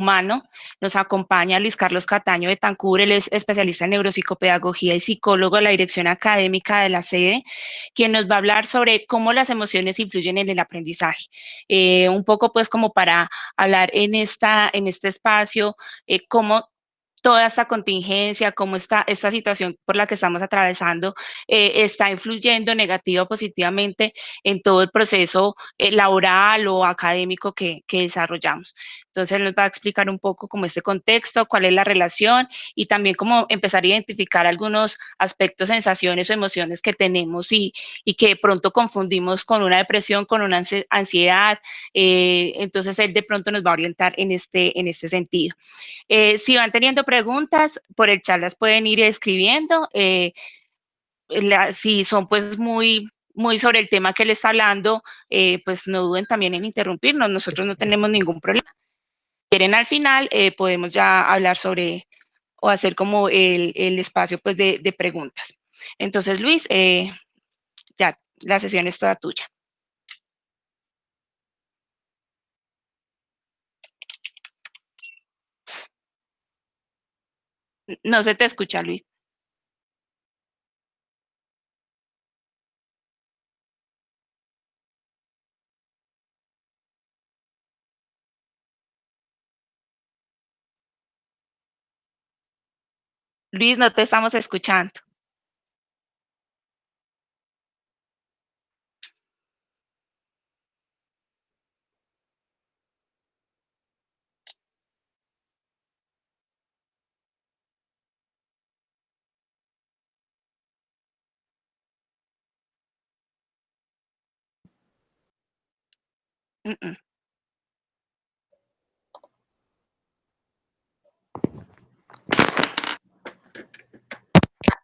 humano. Nos acompaña Luis Carlos Cataño de Tancur, él es especialista en neuropsicopedagogía y psicólogo de la dirección académica de la sede, quien nos va a hablar sobre cómo las emociones influyen en el aprendizaje. Un poco pues como para hablar en este espacio, cómo toda esta contingencia, cómo esta situación por la que estamos atravesando está influyendo negativa o positivamente en todo el proceso laboral o académico que desarrollamos. Entonces nos va a explicar un poco como este contexto, cuál es la relación y también cómo empezar a identificar algunos aspectos, sensaciones o emociones que tenemos y que de pronto confundimos con una depresión, con una ansiedad. Entonces él de pronto nos va a orientar en este sentido. Si van teniendo preguntas, por el chat las pueden ir escribiendo. Si son pues muy sobre el tema que él está hablando, pues no duden también en interrumpirnos. Nosotros no tenemos ningún problema. Si quieren al final, podemos ya hablar sobre o hacer como el espacio pues de preguntas. Entonces, Luis, ya la sesión es toda tuya. No se te escucha, Luis. Luis, no te estamos escuchando. Uh -uh.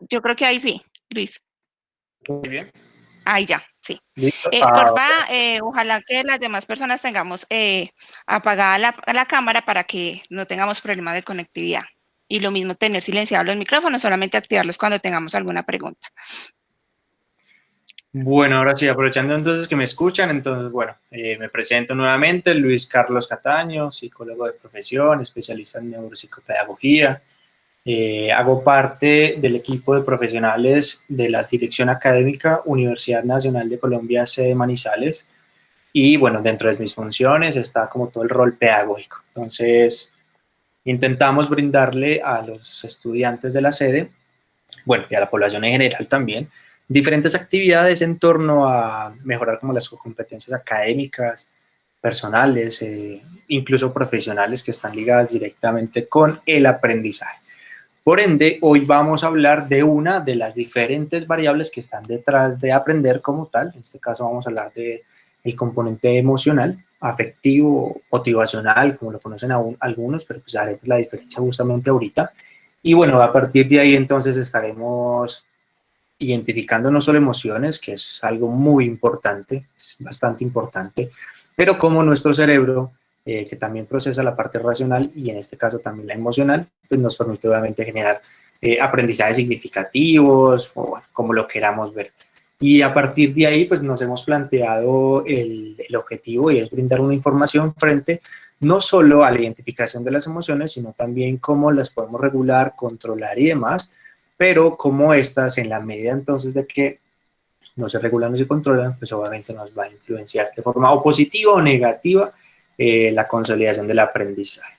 Yo creo que ahí sí, Luis. Muy bien. Ahí ya, sí. Listo. Porfa, ojalá que las demás personas tengamos apagada la cámara para que no tengamos problemas de conectividad. Y lo mismo tener silenciados los micrófonos, solamente activarlos cuando tengamos alguna pregunta. Bueno, ahora sí, aprovechando entonces que me escuchan, entonces, bueno, me presento nuevamente, Luis Carlos Cataño, psicólogo de profesión, especialista en neuropsicopedagogía. Hago parte del equipo de profesionales de la Dirección Académica Universidad Nacional de Colombia, sede Manizales. Y bueno, dentro de mis funciones está como todo el rol pedagógico. Entonces, intentamos brindarle a los estudiantes de la sede, bueno, y a la población en general también, diferentes actividades en torno a mejorar como las competencias académicas, personales, incluso profesionales que están ligadas directamente con el aprendizaje. Por ende, hoy vamos a hablar de una de las diferentes variables que están detrás de aprender como tal. En este caso vamos a hablar del componente emocional, afectivo, motivacional, como lo conocen aún algunos, pero pues haremos la diferencia justamente ahorita. Y bueno, a partir de ahí entonces estaremos identificando no solo emociones, que es algo muy importante, es bastante importante, pero como nuestro cerebro, que también procesa la parte racional y en este caso también la emocional, pues nos permite obviamente generar aprendizajes significativos o bueno, como lo queramos ver. Y a partir de ahí pues nos hemos planteado el objetivo y es brindar una información frente no solo a la identificación de las emociones, sino también cómo las podemos regular, controlar y demás, pero como estas, en la medida entonces de que no se regulan, no se controlan, pues obviamente nos va a influenciar de forma o positiva o negativa la consolidación del aprendizaje.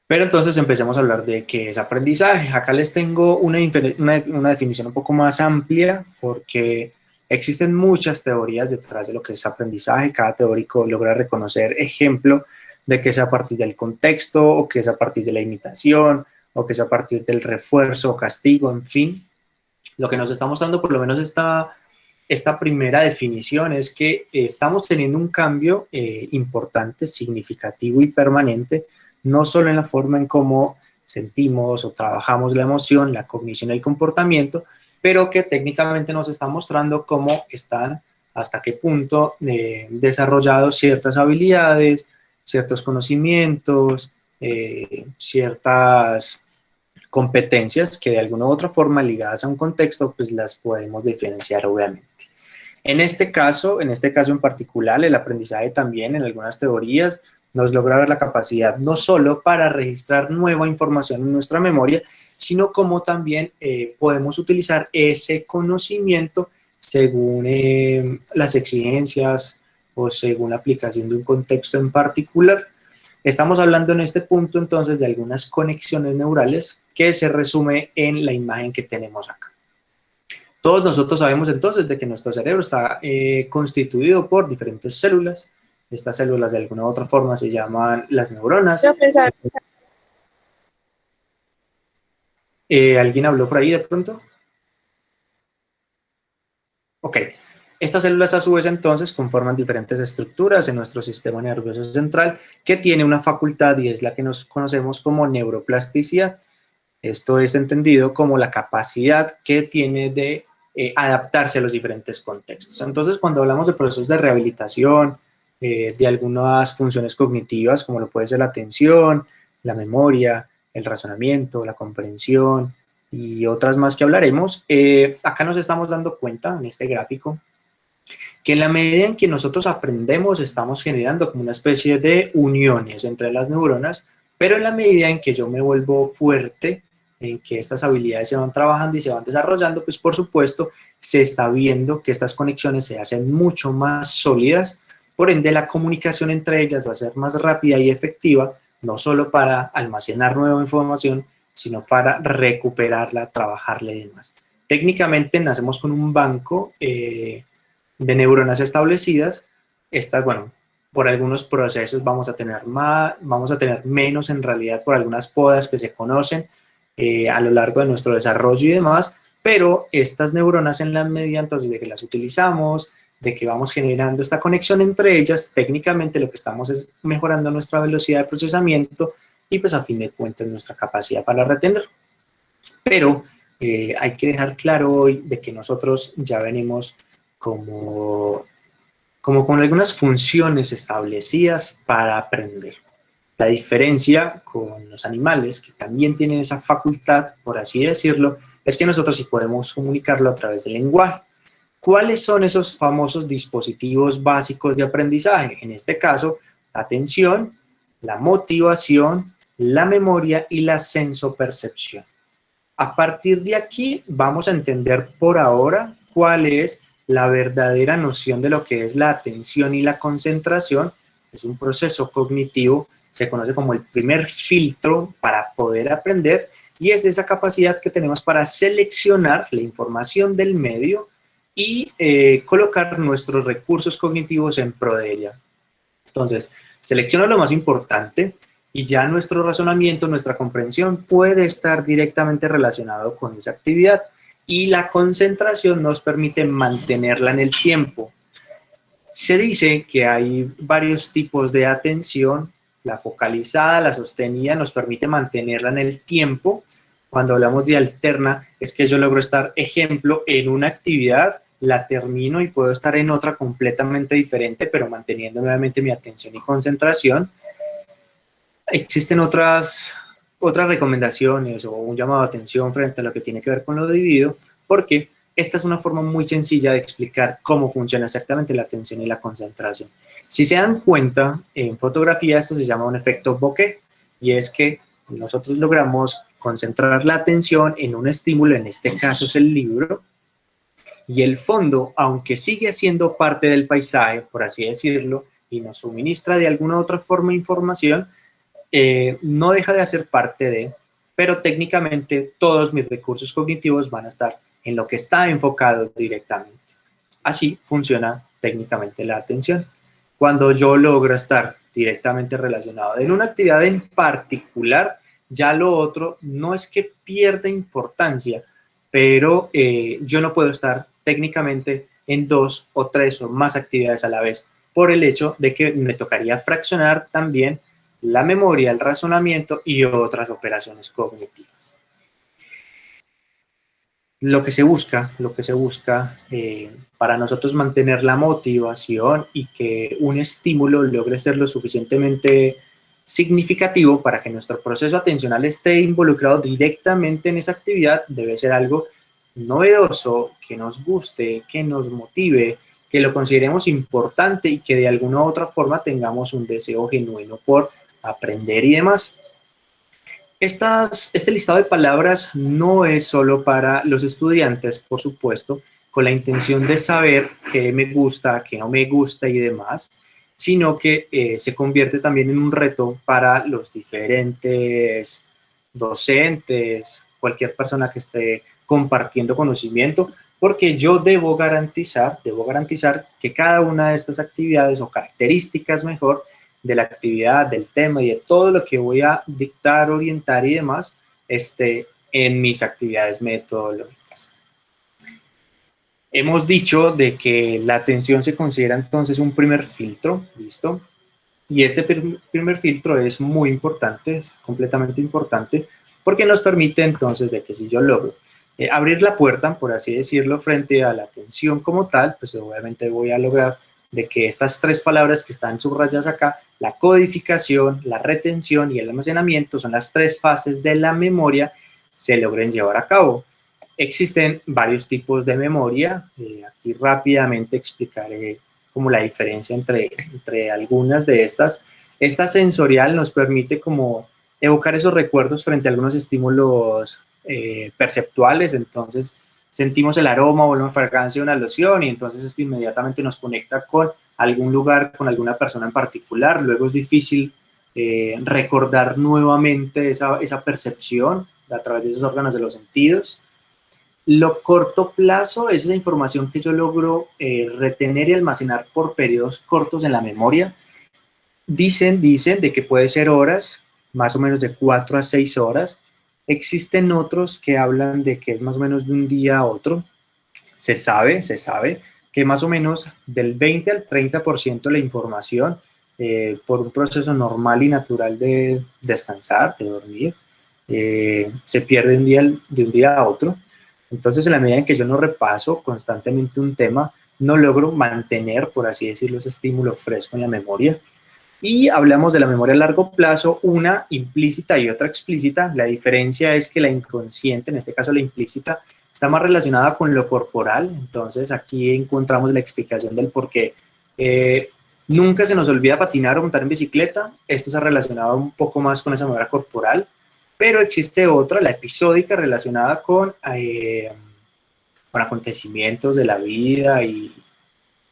Pero entonces empecemos a hablar de qué es aprendizaje. Acá les tengo una definición un poco más amplia porque existen muchas teorías detrás de lo que es aprendizaje. Cada teórico logra reconocer ejemplo de que es a partir del contexto o que es a partir de la imitación o que es a partir del refuerzo o castigo, en fin. Lo que nos está mostrando por lo menos esta primera definición es que estamos teniendo un cambio importante, significativo y permanente, no solo en la forma en cómo sentimos o trabajamos la emoción, la cognición y el comportamiento, pero que técnicamente nos está mostrando cómo están, hasta qué punto desarrollados ciertas habilidades, ciertos conocimientos, ciertas competencias que de alguna u otra forma ligadas a un contexto, pues las podemos diferenciar obviamente. En este caso en particular, el aprendizaje también en algunas teorías nos logra dar la capacidad no solo para registrar nueva información en nuestra memoria, sino como también podemos utilizar ese conocimiento según las exigencias o según la aplicación de un contexto en particular. Estamos hablando en este punto entonces de algunas conexiones neurales que se resume en la imagen que tenemos acá. Todos nosotros sabemos entonces de que nuestro cerebro está constituido por diferentes células. Estas células de alguna u otra forma se llaman las neuronas. ¿Alguien habló por ahí de pronto? Ok. Estas células a su vez entonces conforman diferentes estructuras en nuestro sistema nervioso central que tiene una facultad y es la que nos conocemos como neuroplasticidad. Esto es entendido como la capacidad que tiene de adaptarse a los diferentes contextos. Entonces, cuando hablamos de procesos de rehabilitación, de algunas funciones cognitivas, como lo puede ser la atención, la memoria, el razonamiento, la comprensión y otras más que hablaremos, acá nos estamos dando cuenta en este gráfico que en la medida en que nosotros aprendemos estamos generando como una especie de uniones entre las neuronas, pero en la medida en que yo me vuelvo fuerte, en que estas habilidades se van trabajando y se van desarrollando, pues por supuesto se está viendo que estas conexiones se hacen mucho más sólidas, por ende la comunicación entre ellas va a ser más rápida y efectiva, no solo para almacenar nueva información, sino para recuperarla, trabajarla y demás. Técnicamente nacemos con un banco de neuronas establecidas. Estas, bueno, por algunos procesos vamos a tener más, vamos a tener menos en realidad por algunas podas que se conocen a lo largo de nuestro desarrollo y demás, pero estas neuronas en la medida entonces de que las utilizamos, de que vamos generando esta conexión entre ellas, técnicamente lo que estamos es mejorando nuestra velocidad de procesamiento y pues a fin de cuentas nuestra capacidad para retener. Pero hay que dejar claro hoy de que nosotros ya venimos como con algunas funciones establecidas para aprender. La diferencia con los animales, que también tienen esa facultad, por así decirlo, es que nosotros sí podemos comunicarlo a través del lenguaje. ¿Cuáles son esos famosos dispositivos básicos de aprendizaje? En este caso, la atención, la motivación, la memoria y la sensopercepción. A partir de aquí vamos a entender por ahora cuál es la verdadera noción de lo que es la atención y la concentración. Es un proceso cognitivo, se conoce como el primer filtro para poder aprender y es esa capacidad que tenemos para seleccionar la información del medio y colocar nuestros recursos cognitivos en pro de ella. Entonces, selecciona lo más importante y ya nuestro razonamiento, nuestra comprensión puede estar directamente relacionado con esa actividad y la concentración nos permite mantenerla en el tiempo. Se dice que hay varios tipos de atención, la focalizada, la sostenida, nos permite mantenerla en el tiempo. Cuando hablamos de alterna, es que yo logro estar, ejemplo, en una actividad, la termino y puedo estar en otra completamente diferente, pero manteniendo nuevamente mi atención y concentración. Existen otras recomendaciones o un llamado de atención frente a lo que tiene que ver con lo dividido, porque esta es una forma muy sencilla de explicar cómo funciona exactamente la atención y la concentración. Si se dan cuenta, en fotografía esto se llama un efecto bokeh, y es que nosotros logramos concentrar la atención en un estímulo, en este caso es el libro, y el fondo, aunque sigue siendo parte del paisaje, por así decirlo, y nos suministra de alguna u otra forma información, no deja de hacer parte de, pero técnicamente todos mis recursos cognitivos van a estar en lo que está enfocado directamente. Así funciona técnicamente la atención. Cuando yo logro estar directamente relacionado en una actividad en particular, ya lo otro no es que pierda importancia, pero yo no puedo estar técnicamente en 2 o 3 o más actividades a la vez, por el hecho de que me tocaría fraccionar también la memoria, el razonamiento y otras operaciones cognitivas. Lo que se busca para nosotros mantener la motivación y que un estímulo logre ser lo suficientemente significativo para que nuestro proceso atencional esté involucrado directamente en esa actividad, debe ser algo novedoso, que nos guste, que nos motive, que lo consideremos importante y que de alguna u otra forma tengamos un deseo genuino por aprender y demás. Este listado de palabras no es solo para los estudiantes, por supuesto, con la intención de saber qué me gusta, qué no me gusta y demás, sino que se convierte también en un reto para los diferentes docentes, cualquier persona que esté compartiendo conocimiento, porque yo debo garantizar que cada una de estas actividades o características mejor de la actividad, del tema y de todo lo que voy a dictar, orientar y demás, esté en mis actividades metodológicas. Hemos dicho de que la atención se considera entonces un primer filtro, ¿listo? Y este primer filtro es muy importante, es completamente importante, porque nos permite entonces de que si yo logro abrir la puerta, por así decirlo, frente a la atención como tal, pues obviamente voy a lograr de que estas tres palabras que están subrayadas acá, la codificación, la retención y el almacenamiento, son las tres fases de la memoria, se logren llevar a cabo. Existen varios tipos de memoria, aquí rápidamente explicaré como la diferencia entre algunas de estas. Esta sensorial nos permite como evocar esos recuerdos frente a algunos estímulos perceptuales, entonces sentimos el aroma o la fragancia de una loción y entonces esto inmediatamente nos conecta con algún lugar, con alguna persona en particular. Luego es difícil recordar nuevamente esa percepción a través de esos órganos de los sentidos. Lo corto plazo es esa información que yo logro retener y almacenar por periodos cortos en la memoria. Dicen de que puede ser horas, más o menos de 4 a 6 horas. Existen otros que hablan de que es más o menos de un día a otro. Se sabe que más o menos del 20 al 30% de la información por un proceso normal y natural de descansar, de dormir, se pierde de un día a otro. Entonces, en la medida en que yo no repaso constantemente un tema, no logro mantener, por así decirlo, ese estímulo fresco en la memoria. Y hablamos de la memoria a largo plazo, una implícita y otra explícita. La diferencia es que la inconsciente, en este caso la implícita, está más relacionada con lo corporal. Entonces, aquí encontramos la explicación del por qué nunca se nos olvida patinar o montar en bicicleta. Esto se ha relacionado un poco más con esa memoria corporal. Pero existe otra, la episódica, relacionada con acontecimientos de la vida y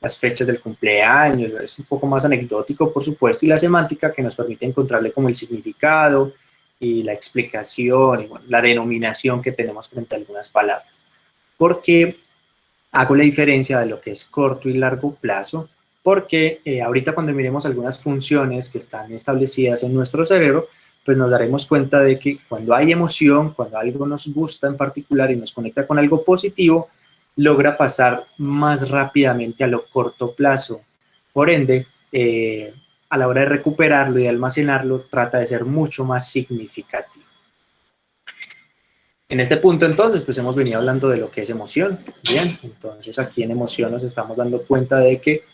las fechas del cumpleaños, es un poco más anecdótico, por supuesto, y la semántica que nos permite encontrarle como el significado y la explicación y bueno, la denominación que tenemos frente a algunas palabras. ¿Por qué hago la diferencia de lo que es corto y largo plazo? Porque ahorita cuando miremos algunas funciones que están establecidas en nuestro cerebro, pues nos daremos cuenta de que cuando hay emoción, cuando algo nos gusta en particular y nos conecta con algo positivo, logra pasar más rápidamente a lo corto plazo. Por ende, a la hora de recuperarlo y de almacenarlo, trata de ser mucho más significativo. En este punto, entonces, pues hemos venido hablando de lo que es emoción. Bien, entonces aquí en emoción nos estamos dando cuenta de que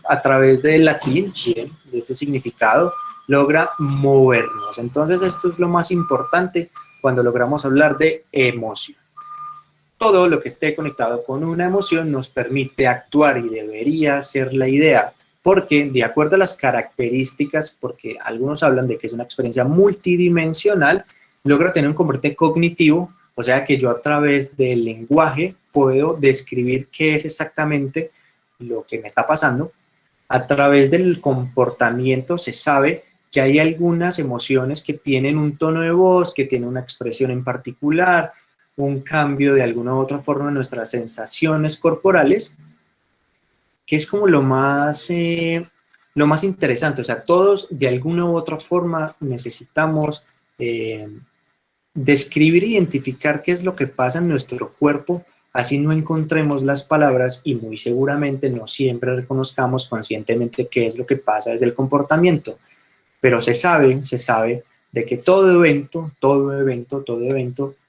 a través del latín, bien, de este significado, logra movernos. Entonces, esto es lo más importante cuando logramos hablar de emoción. Todo lo que esté conectado con una emoción nos permite actuar y debería ser la idea, porque de acuerdo a las características, porque algunos hablan de que es una experiencia multidimensional, logra tener un componente cognitivo, o sea que yo a través del lenguaje puedo describir qué es exactamente lo que me está pasando. A través del comportamiento se sabe que hay algunas emociones que tienen un tono de voz, que tienen una expresión en particular, un cambio de alguna u otra forma en nuestras sensaciones corporales, que es como lo más interesante. O sea, todos de alguna u otra forma necesitamos describir e identificar qué es lo que pasa en nuestro cuerpo, así no encontremos las palabras y muy seguramente no siempre reconozcamos conscientemente qué es lo que pasa desde el comportamiento. Pero se sabe de que todo evento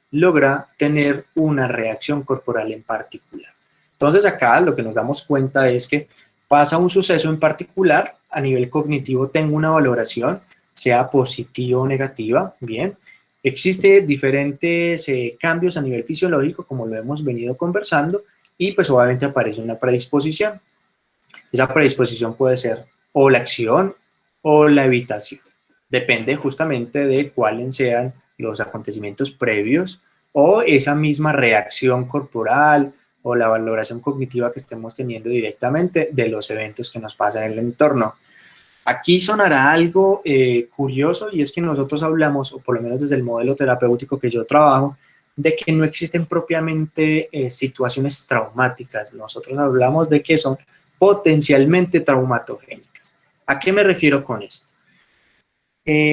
logra tener una reacción corporal en particular. Entonces acá lo que nos damos cuenta es que pasa un suceso en particular, a nivel cognitivo tengo una valoración, sea positiva o negativa, bien. Existen diferentes cambios a nivel fisiológico, como lo hemos venido conversando, y pues obviamente aparece una predisposición. Esa predisposición puede ser o la acción o la evitación. Depende justamente de cuáles sean los acontecimientos previos o esa misma reacción corporal o la valoración cognitiva que estemos teniendo directamente de los eventos que nos pasan en el entorno. Aquí sonará algo curioso, y es que nosotros hablamos, o por lo menos desde el modelo terapéutico que yo trabajo, de que no existen propiamente situaciones traumáticas. Nosotros hablamos de que son potencialmente traumatogénicas. ¿A qué me refiero con esto?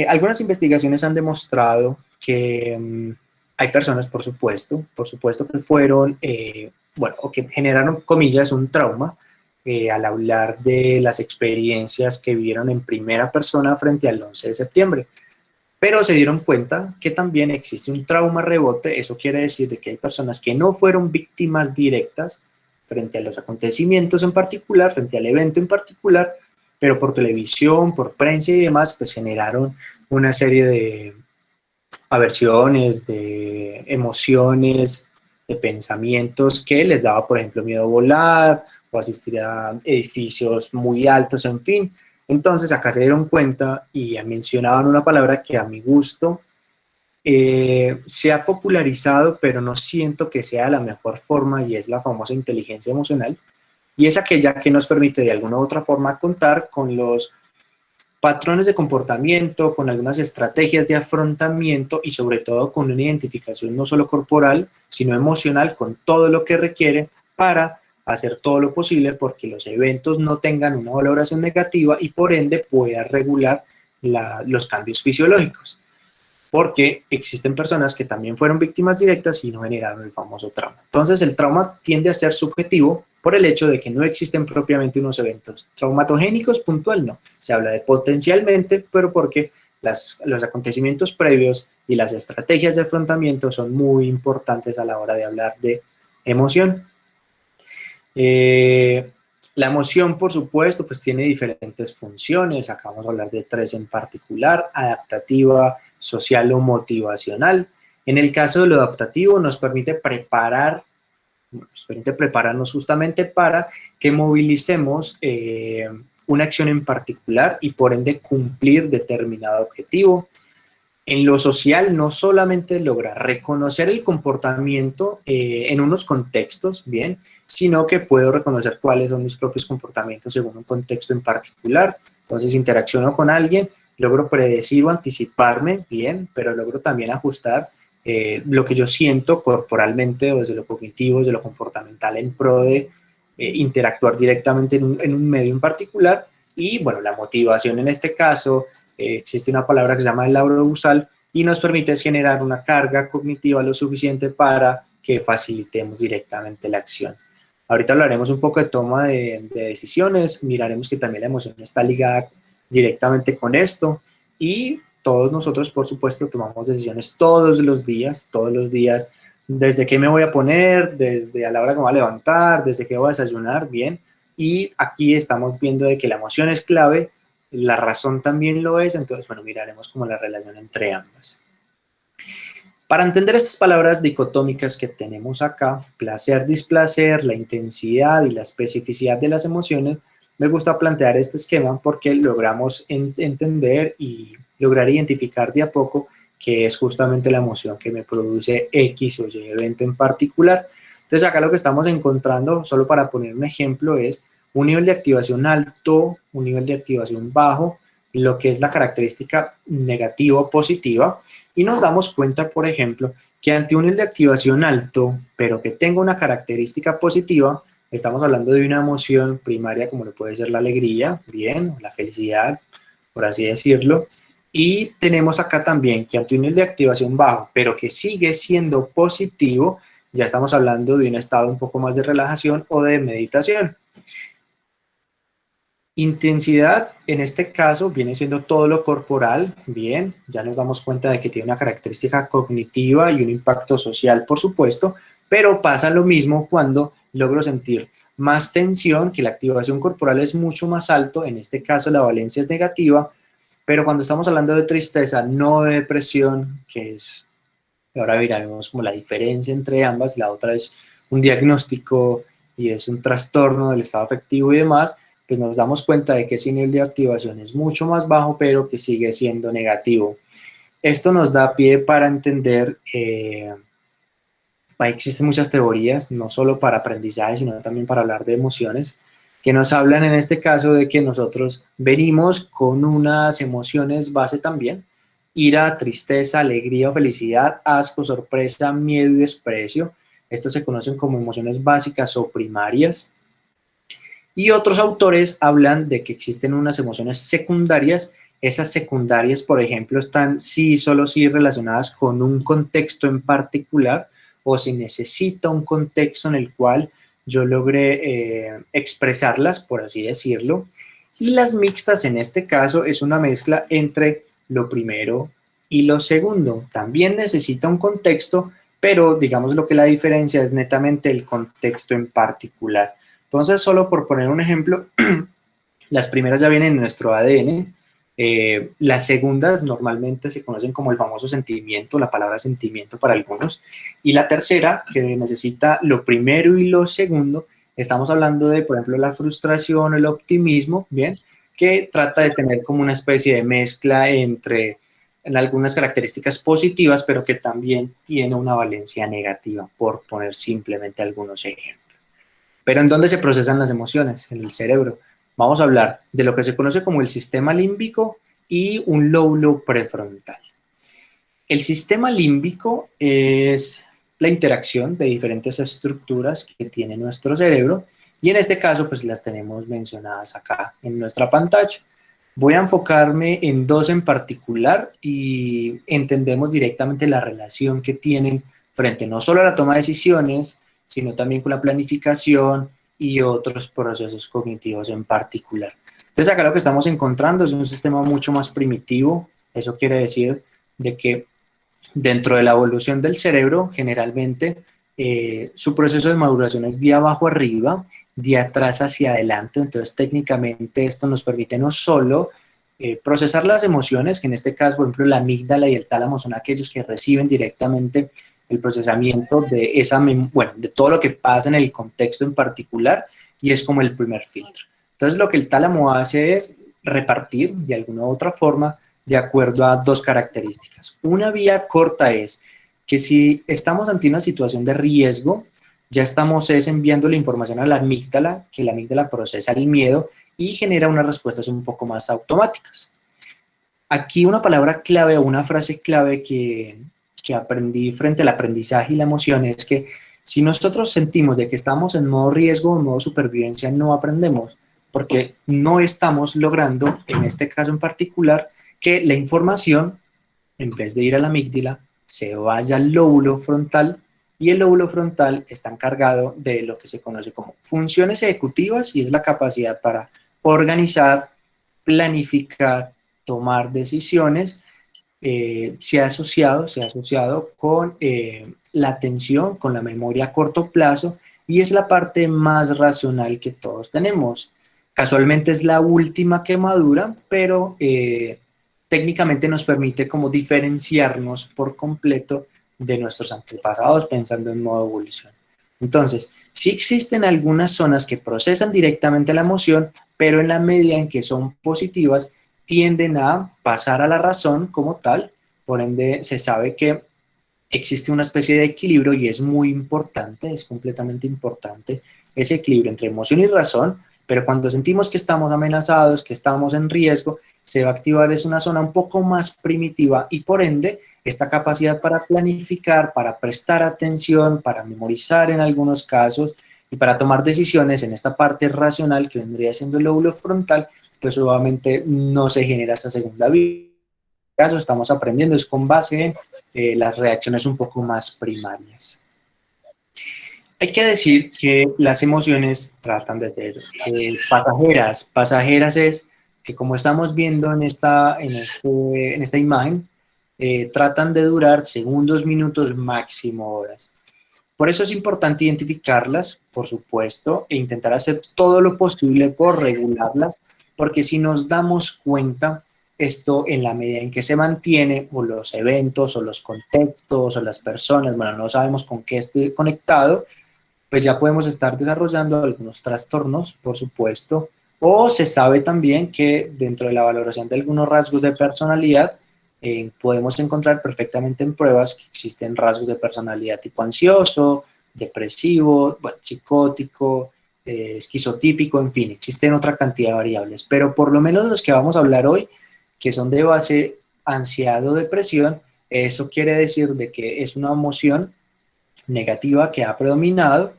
Algunas investigaciones han demostrado que hay personas, por supuesto que fueron, bueno, o que generaron, comillas, un trauma al hablar de las experiencias que vivieron en primera persona frente al 11 de septiembre. Pero se dieron cuenta que también existe un trauma rebote. Eso quiere decir de que hay personas que no fueron víctimas directas frente a los acontecimientos en particular, frente al evento en particular, pero por televisión, por prensa y demás, pues generaron una serie de aversiones, de emociones, de pensamientos que les daba, por ejemplo, miedo a volar o asistir a edificios muy altos, en fin. Entonces acá se dieron cuenta y mencionaban una palabra que a mi gusto se ha popularizado, pero no siento que sea la mejor forma, y es la famosa inteligencia emocional, y es aquella que nos permite de alguna u otra forma contar con los patrones de comportamiento, con algunas estrategias de afrontamiento y sobre todo con una identificación no solo corporal, sino emocional, con todo lo que requiere para hacer todo lo posible porque los eventos no tengan una valoración negativa y por ende pueda regular los cambios fisiológicos, porque existen personas que también fueron víctimas directas y no generaron el famoso trauma. Entonces, el trauma tiende a ser subjetivo por el hecho de que no existen propiamente unos eventos traumatogénicos puntual, no. Se habla de potencialmente, pero porque los acontecimientos previos y las estrategias de afrontamiento son muy importantes a la hora de hablar de emoción. La emoción, por supuesto, pues tiene diferentes funciones. Acá vamos a hablar de tres en particular: adaptativa, social o motivacional. En el caso de lo adaptativo, nos permite prepararnos justamente para que movilicemos una acción en particular y por ende cumplir determinado objetivo. En lo social, no solamente logra reconocer el comportamiento en unos contextos, bien, sino que puedo reconocer cuáles son mis propios comportamientos según un contexto en particular. Entonces, interacciono con alguien, logro predecir o anticiparme, bien, pero logro también ajustar lo que yo siento corporalmente o desde lo cognitivo, desde lo comportamental, en pro de interactuar directamente en un medio en particular. Y bueno, la motivación en este caso, existe una palabra que se llama el lauro busal y nos permite generar una carga cognitiva lo suficiente para que facilitemos directamente la acción. Ahorita hablaremos un poco de toma de decisiones, miraremos que también la emoción está ligada directamente con esto, y todos nosotros, por supuesto, tomamos decisiones todos los días, desde qué me voy a poner, desde a la hora que me voy a levantar, desde qué voy a desayunar, bien, y aquí estamos viendo de que la emoción es clave, la razón también lo es. Entonces, bueno, miraremos como la relación entre ambas. Para entender estas palabras dicotómicas que tenemos acá, placer, displacer, la intensidad y la especificidad de las emociones, me gusta plantear este esquema porque logramos entender y lograr identificar de a poco qué es justamente la emoción que me produce X o Y evento en particular. Entonces, acá lo que estamos encontrando, solo para poner un ejemplo, es un nivel de activación alto, un nivel de activación bajo, lo que es la característica negativa o positiva, y nos damos cuenta, por ejemplo, que ante un nivel de activación alto, pero que tenga una característica positiva, estamos hablando de una emoción primaria como lo puede ser la alegría, bien, la felicidad, por así decirlo, y tenemos acá también que ante un nivel de activación bajo, pero que sigue siendo positivo, ya estamos hablando de un estado un poco más de relajación o de meditación. Intensidad, en este caso, viene siendo todo lo corporal, bien, ya nos damos cuenta de que tiene una característica cognitiva y un impacto social, por supuesto, pero pasa lo mismo cuando logro sentir más tensión, que la activación corporal es mucho más alto, en este caso la valencia es negativa, pero cuando estamos hablando de tristeza, no de depresión, que es, ahora veremos como la diferencia entre ambas, la otra es un diagnóstico y es un trastorno del estado afectivo y demás, pues nos damos cuenta de que ese nivel de activación es mucho más bajo, pero que sigue siendo negativo. Esto nos da pie para entender, existen muchas teorías, no solo para aprendizaje, sino también para hablar de emociones, que nos hablan en este caso de que nosotros venimos con unas emociones base también: ira, tristeza, alegría o felicidad, asco, sorpresa, miedo y desprecio. Estos se conocen como emociones básicas o primarias. Y otros autores hablan de que existen unas emociones secundarias. Esas secundarias, por ejemplo, están sí, solo sí relacionadas con un contexto en particular, o si necesita un contexto en el cual yo logre expresarlas, por así decirlo. Y las mixtas, en este caso, es una mezcla entre lo primero y lo segundo. También necesita un contexto, pero digamos lo que la diferencia es netamente el contexto en particular. Entonces, solo por poner un ejemplo, las primeras ya vienen en nuestro ADN, las segundas normalmente se conocen como el famoso sentimiento, la palabra sentimiento para algunos, y la tercera, que necesita lo primero y lo segundo, estamos hablando de, por ejemplo, la frustración, el optimismo, ¿bien? Que trata de tener como una especie de mezcla entre en algunas características positivas, pero que también tiene una valencia negativa, por poner simplemente algunos ejemplos. Pero ¿en dónde se procesan las emociones? En el cerebro. Vamos a hablar de lo que se conoce como el sistema límbico y un lóbulo prefrontal. El sistema límbico es la interacción de diferentes estructuras que tiene nuestro cerebro, y en este caso pues las tenemos mencionadas acá en nuestra pantalla. Voy a enfocarme en dos en particular y entendemos directamente la relación que tienen frente no solo a la toma de decisiones, sino también con la planificación y otros procesos cognitivos en particular. Entonces acá lo que estamos encontrando es un sistema mucho más primitivo. Eso quiere decir de que dentro de la evolución del cerebro, generalmente su proceso de maduración es de abajo arriba, de atrás hacia adelante. Entonces técnicamente esto nos permite no solo procesar las emociones, que en este caso, por ejemplo, la amígdala y el tálamo son aquellos que reciben directamente el procesamiento de de todo lo que pasa en el contexto en particular, y es como el primer filtro. Entonces lo que el tálamo hace es repartir de alguna u otra forma de acuerdo a dos características. Una vía corta es que si estamos ante una situación de riesgo, ya estamos enviando la información a la amígdala, que la amígdala procesa el miedo y genera unas respuestas un poco más automáticas. Aquí una palabra clave o una frase clave que aprendí frente al aprendizaje y la emoción es que si nosotros sentimos de que estamos en modo riesgo o en modo supervivencia, no aprendemos, porque no estamos logrando, en este caso en particular, que la información, en vez de ir a la amígdala, se vaya al lóbulo frontal, y el lóbulo frontal está encargado de lo que se conoce como funciones ejecutivas, y es la capacidad para organizar, planificar, tomar decisiones. Se ha asociado con la atención, con la memoria a corto plazo, y es la parte más racional que todos tenemos. Casualmente es la última que madura, pero técnicamente nos permite como diferenciarnos por completo de nuestros antepasados pensando en modo evolución. Entonces, sí existen algunas zonas que procesan directamente la emoción, pero en la medida en que son positivas, tienden a pasar a la razón como tal. Por ende, se sabe que existe una especie de equilibrio, y es muy importante, es completamente importante ese equilibrio entre emoción y razón, pero cuando sentimos que estamos amenazados, que estamos en riesgo, se va a activar es una zona un poco más primitiva, y por ende esta capacidad para planificar, para prestar atención, para memorizar en algunos casos y para tomar decisiones en esta parte racional que vendría siendo el lóbulo frontal, pues obviamente no se genera esta segunda vía. Caso estamos aprendiendo es con base en las reacciones un poco más primarias. Hay que decir que las emociones tratan de ser pasajeras. Pasajeras es que, como estamos viendo en esta imagen, tratan de durar segundos, minutos, máximo horas. Por eso es importante identificarlas, por supuesto, e intentar hacer todo lo posible por regularlas, porque si nos damos cuenta, esto en la medida en que se mantiene, o los eventos, o los contextos, o las personas, bueno, no sabemos con qué esté conectado, pues ya podemos estar desarrollando algunos trastornos, por supuesto, o se sabe también que dentro de la valoración de algunos rasgos de personalidad, podemos encontrar perfectamente en pruebas que existen rasgos de personalidad tipo ansioso, depresivo, bueno, psicótico, esquizotípico, en fin, existen otra cantidad de variables, pero por lo menos los que vamos a hablar hoy, que son de base ansiedad o depresión, eso quiere decir de que es una emoción negativa que ha predominado,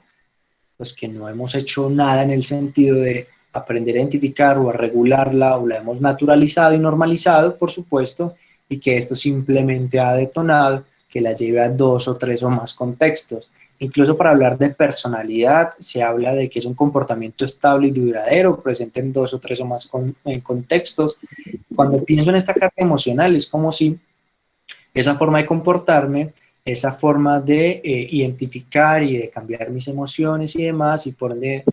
pues que no hemos hecho nada en el sentido de aprender a identificar o a regularla, o la hemos naturalizado y normalizado, por supuesto, y que esto simplemente ha detonado que la lleve a dos o tres o más contextos. Incluso para hablar de personalidad, se habla de que es un comportamiento estable y duradero, presente en dos o tres o más contextos. Cuando pienso en esta carga emocional, es como si esa forma de comportarme, esa forma de identificar y de cambiar mis emociones y demás, y por ende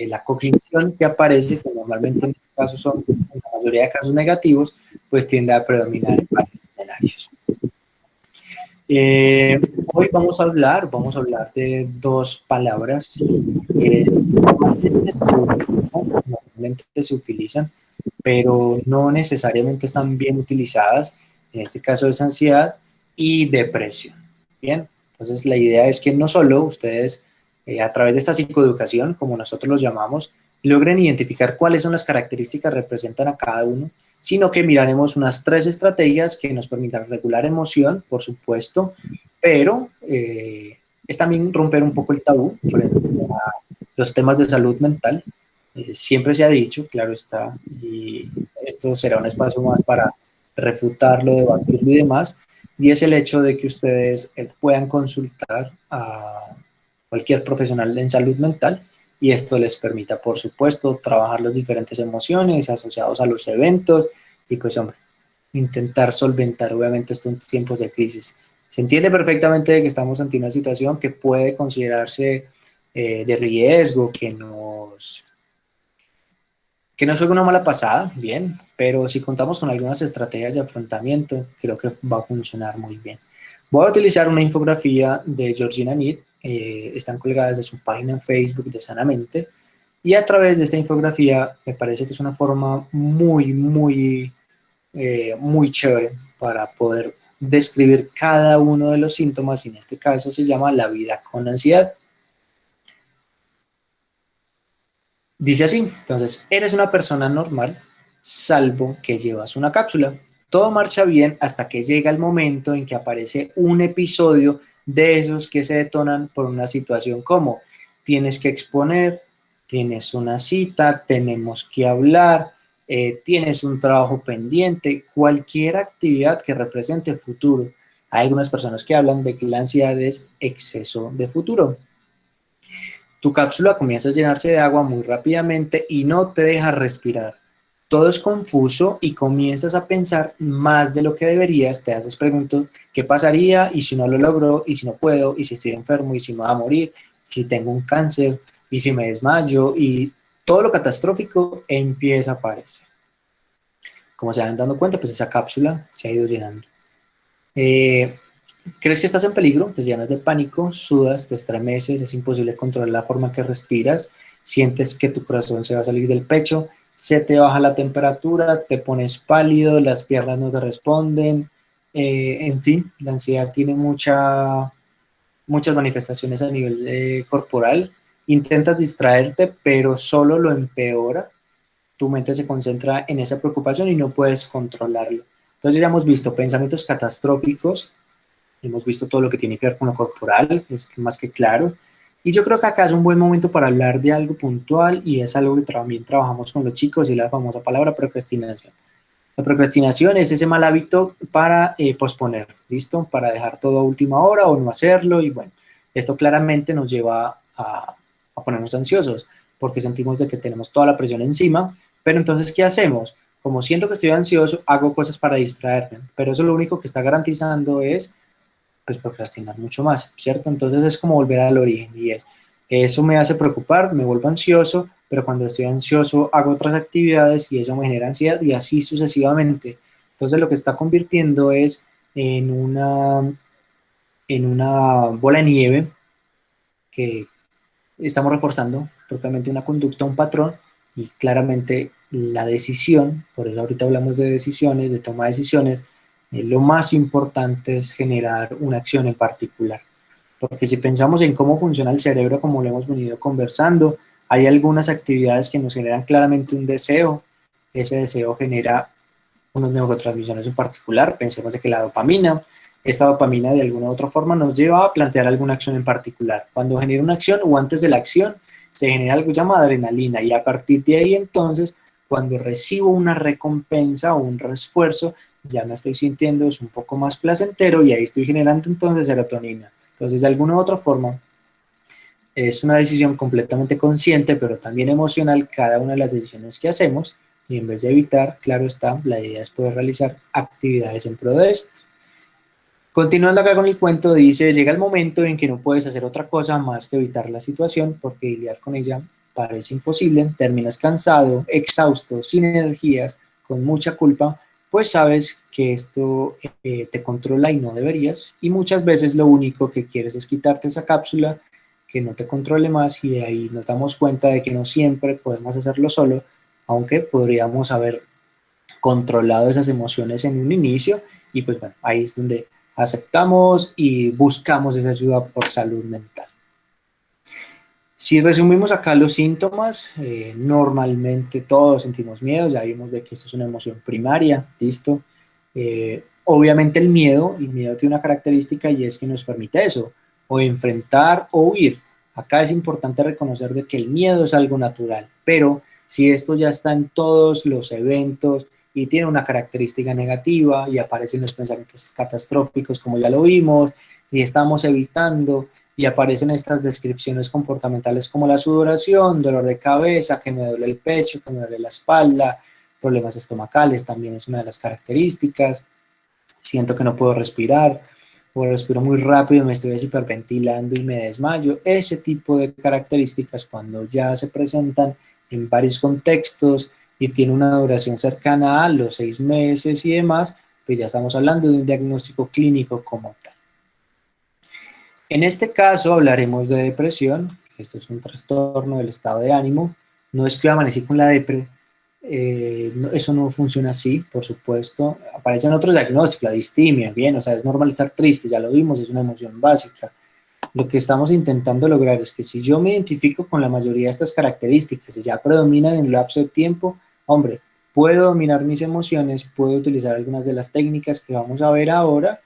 la cognición que aparece, que normalmente en este caso son, en la mayoría de casos negativos, pues tiende a predominar en varios escenarios. Hoy vamos a hablar de dos palabras que normalmente se utilizan, pero no necesariamente están bien utilizadas. En este caso es ansiedad y depresión. Bien, entonces la idea es que no solo ustedes, a través de esta psicoeducación, como nosotros los llamamos, logren identificar cuáles son las características que representan a cada uno, sino que miraremos unas 3 estrategias que nos permitan regular emoción, por supuesto, pero es también romper un poco el tabú frente a los temas de salud mental. Siempre se ha dicho, claro está, y esto será un espacio más para refutarlo, debatirlo y demás, y es el hecho de que ustedes puedan consultar a cualquier profesional en salud mental, y esto les permita, por supuesto, trabajar las diferentes emociones asociados a los eventos, y pues, hombre, intentar solventar, obviamente, estos tiempos de crisis. Se entiende perfectamente que estamos ante una situación que puede considerarse de riesgo, que nos juegue una mala pasada, bien, pero si contamos con algunas estrategias de afrontamiento, creo que va a funcionar muy bien. Voy a utilizar una infografía de Georgina Need, están colgadas de su página en Facebook de Sanamente, y a través de esta infografía me parece que es una forma muy chévere para poder describir cada uno de los síntomas, y en este caso se llama la vida con ansiedad. Dice así, entonces, eres una persona normal, salvo que llevas una cápsula. Todo marcha bien hasta que llega el momento en que aparece un episodio de esos que se detonan por una situación como tienes que exponer, tienes una cita, tenemos que hablar, tienes un trabajo pendiente, cualquier actividad que represente futuro. Hay algunas personas que hablan de que la ansiedad es exceso de futuro. Tu cápsula comienza a llenarse de agua muy rápidamente y no te deja respirar. Todo es confuso y comienzas a pensar más de lo que deberías. Te haces preguntas, ¿qué pasaría? ¿Y si no lo logro? ¿Y si no puedo? ¿Y si estoy enfermo? ¿Y si me voy a morir? ¿Y si tengo un cáncer? ¿Y si me desmayo? Y todo lo catastrófico empieza a aparecer. Como se van dando cuenta, pues esa cápsula se ha ido llenando. ¿Crees que estás en peligro? Te llenas de pánico, sudas, te estremeces, es imposible controlar la forma que respiras, sientes que tu corazón se va a salir del pecho, se te baja la temperatura, te pones pálido, las piernas no te responden, en fin, la ansiedad tiene muchas manifestaciones a nivel corporal. Intentas distraerte, pero solo lo empeora. Tu mente se concentra en esa preocupación y no puedes controlarlo. Entonces ya hemos visto pensamientos catastróficos, hemos visto todo lo que tiene que ver con lo corporal, es más que claro. Y yo creo que acá es un buen momento para hablar de algo puntual, y es algo que también trabajamos con los chicos, y la famosa palabra procrastinación. La procrastinación es ese mal hábito para posponer, ¿listo? Para dejar todo a última hora o no hacerlo, y bueno, esto claramente nos lleva a ponernos ansiosos, porque sentimos de que tenemos toda la presión encima, pero entonces, ¿qué hacemos? Como siento que estoy ansioso, hago cosas para distraerme, pero eso lo único que está garantizando es pues procrastinar mucho más, ¿cierto? Entonces es como volver al origen, y eso me hace preocupar, me vuelvo ansioso, pero cuando estoy ansioso hago otras actividades y eso me genera ansiedad, y así sucesivamente. Entonces lo que está convirtiendo es en una, en una bola de nieve que estamos reforzando propiamente una conducta, un patrón, y claramente la decisión, por eso ahorita hablamos de decisiones, de toma de decisiones, lo más importante es generar una acción en particular. Porque si pensamos en cómo funciona el cerebro, como lo hemos venido conversando, hay algunas actividades que nos generan claramente un deseo. Ese deseo genera unos neurotransmisores en particular, pensemos de que la dopamina, esta dopamina de alguna u otra forma nos lleva a plantear alguna acción en particular. Cuando genera una acción o antes de la acción, se genera algo llamado adrenalina y a partir de ahí entonces, cuando recibo una recompensa o un refuerzo, ya me estoy sintiendo es un poco más placentero y ahí estoy generando entonces serotonina. Entonces, de alguna u otra forma, es una decisión completamente consciente, pero también emocional cada una de las decisiones que hacemos y en vez de evitar, claro está, la idea es poder realizar actividades en pro de esto. Continuando acá con el cuento, dice, llega el momento en que no puedes hacer otra cosa más que evitar la situación porque lidiar con ella parece imposible, terminas cansado, exhausto, sin energías, con mucha culpa, pues sabes que esto te controla y no deberías y muchas veces lo único que quieres es quitarte esa cápsula que no te controle más y de ahí nos damos cuenta de que no siempre podemos hacerlo solo, aunque podríamos haber controlado esas emociones en un inicio y pues bueno, ahí es donde aceptamos y buscamos esa ayuda por salud mental. Si resumimos acá los síntomas, normalmente todos sentimos miedo, ya vimos de que esto es una emoción primaria, listo. Obviamente el miedo tiene una característica y es que nos permite eso, o enfrentar o huir. Acá es importante reconocer de que el miedo es algo natural, pero si esto ya está en todos los eventos y tiene una característica negativa y aparecen los pensamientos catastróficos como ya lo vimos y estamos evitando y aparecen estas descripciones comportamentales como la sudoración, dolor de cabeza, que me duele el pecho, que me duele la espalda, problemas estomacales también es una de las características, siento que no puedo respirar, o respiro muy rápido, me estoy hiperventilando y me desmayo, ese tipo de características cuando ya se presentan en varios contextos y tiene una duración cercana a los 6 meses y demás, pues ya estamos hablando de un diagnóstico clínico como tal. En este caso hablaremos de depresión, esto es un trastorno del estado de ánimo, no es que amanecí con la depre, eso no funciona así, por supuesto, aparecen otros diagnósticos, la distimia, bien, o sea, es normal estar triste, ya lo vimos, es una emoción básica. Lo que estamos intentando lograr es que si yo me identifico con la mayoría de estas características y ya predominan en el lapso de tiempo, hombre, puedo dominar mis emociones, puedo utilizar algunas de las técnicas que vamos a ver ahora,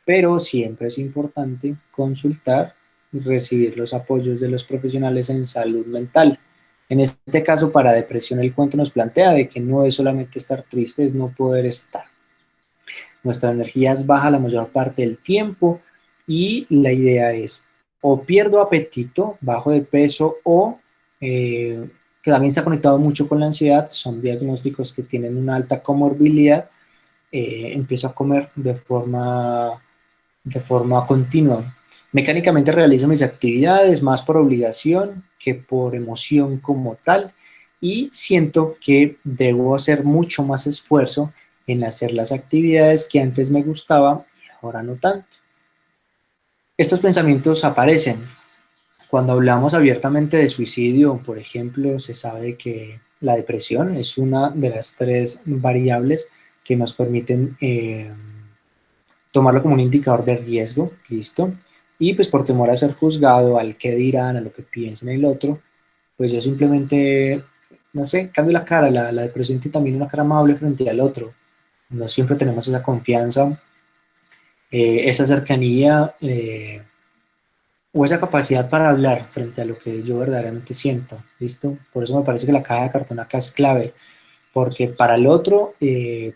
pero siempre es importante consultar y recibir los apoyos de los profesionales en salud mental. En este caso, para depresión, el cuento nos plantea de que no es solamente estar triste, es no poder estar. Nuestra energía es baja la mayor parte del tiempo y la idea es o pierdo apetito, bajo de peso o que también está conectado mucho con la ansiedad, son diagnósticos que tienen una alta comorbilidad, empiezo a comer de forma continua. Mecánicamente realizo mis actividades más por obligación que por emoción como tal y siento que debo hacer mucho más esfuerzo en hacer las actividades que antes me gustaban y ahora no tanto. Estos pensamientos aparecen cuando hablamos abiertamente de suicidio, por ejemplo, se sabe que la depresión es una de las 3 variables que nos permiten tomarlo como un indicador de riesgo, listo, y pues por temor a ser juzgado, al que dirán, a lo que piensen el otro, pues yo simplemente, no sé, cambio la cara, la depresión tiene también una cara amable frente al otro, no siempre tenemos esa confianza, esa cercanía o esa capacidad para hablar frente a lo que yo verdaderamente siento, listo, por eso me parece que la caja de cartón acá es clave, porque para el otro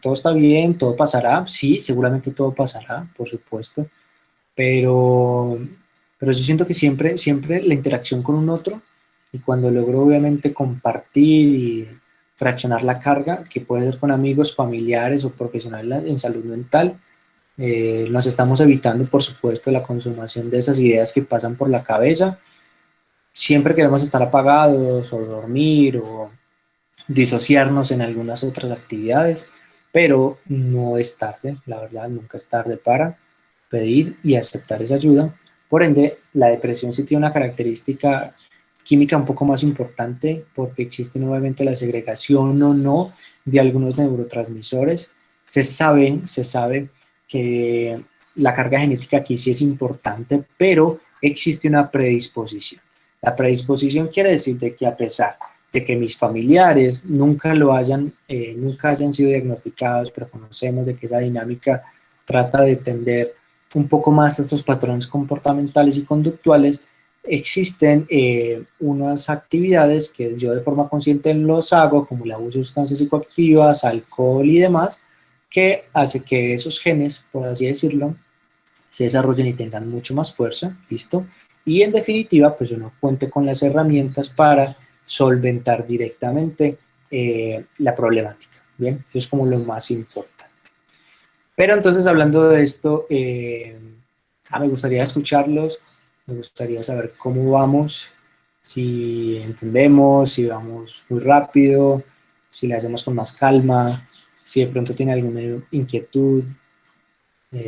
todo está bien, todo pasará, sí, seguramente todo pasará, por supuesto, pero, pero yo siento que siempre la interacción con un otro y cuando logro obviamente compartir y fraccionar la carga, que puede ser con amigos, familiares o profesionales en salud mental, nos estamos evitando, por supuesto, la consumación de esas ideas que pasan por la cabeza. Siempre queremos estar apagados o dormir o disociarnos en algunas otras actividades, pero no es tarde, la verdad, nunca es tarde para pedir y aceptar esa ayuda. Por ende, la depresión sí tiene una característica química un poco más importante porque existe nuevamente la segregación o no de algunos neurotransmisores. Se sabe que la carga genética aquí sí es importante, pero existe una predisposición. La predisposición quiere decir de que a pesar de que mis familiares nunca hayan sido diagnosticados, pero conocemos de que esa dinámica trata de tender un poco más a estos patrones comportamentales y conductuales, existen unas actividades que yo de forma consciente los hago, como el abuso de sustancias psicoactivas, alcohol y demás, que hace que esos genes, por así decirlo, se desarrollen y tengan mucho más fuerza, ¿listo? Y en definitiva, pues uno cuente con las herramientas para solventar directamente la problemática, ¿bien? Eso es como lo más importante. Pero entonces, hablando de esto, me gustaría escucharlos, me gustaría saber cómo vamos, si entendemos, si vamos muy rápido, si le hacemos con más calma, si de pronto tiene alguna inquietud,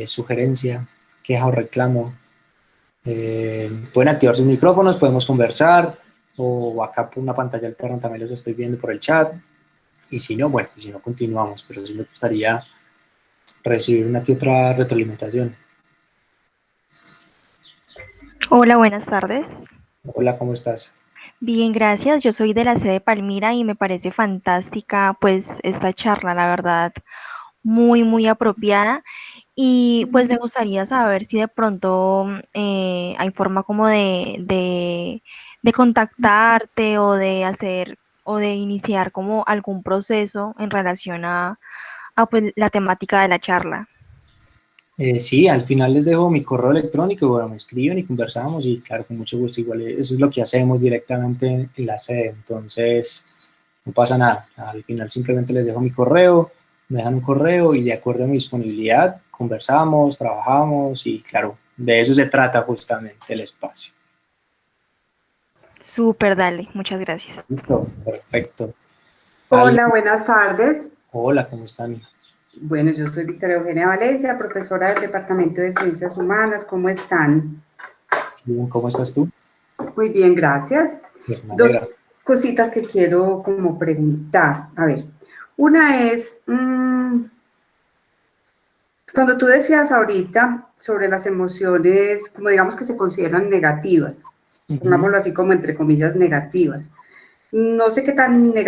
sugerencia, queja o reclamo. Pueden activar sus micrófonos, podemos conversar, o acá por una pantalla alterna también los estoy viendo por el chat. Y si no, bueno, si no continuamos, pero sí me gustaría recibir una que otra retroalimentación. Hola, buenas tardes. Hola, ¿cómo estás? Bien, gracias. Yo soy de la sede Palmira y me parece fantástica pues esta charla, la verdad, muy, muy apropiada. Y pues me gustaría saber si de pronto hay forma como de contactarte o de hacer o de iniciar como algún proceso en relación a pues la temática de la charla. Sí, al final les dejo mi correo electrónico, bueno, me escriben y conversamos y claro, con mucho gusto, igual eso es lo que hacemos directamente en la sede, entonces no pasa nada, al final simplemente les dejo mi correo, me dejan un correo y de acuerdo a mi disponibilidad conversamos, trabajamos y claro, de eso se trata justamente el espacio. Súper, dale, muchas gracias. Listo, perfecto. Hola, buenas tardes. Hola, ¿cómo están? Bueno, yo soy Victoria Eugenia Valencia, profesora del Departamento de Ciencias Humanas. ¿Cómo están? Bien, ¿cómo estás tú? Muy bien, gracias. Pues me Dos alegra. cositas que quiero como preguntar. A ver, una es, cuando tú decías ahorita sobre las emociones, como digamos que se consideran negativas, pongámoslo así como entre comillas negativas. No sé qué tan voy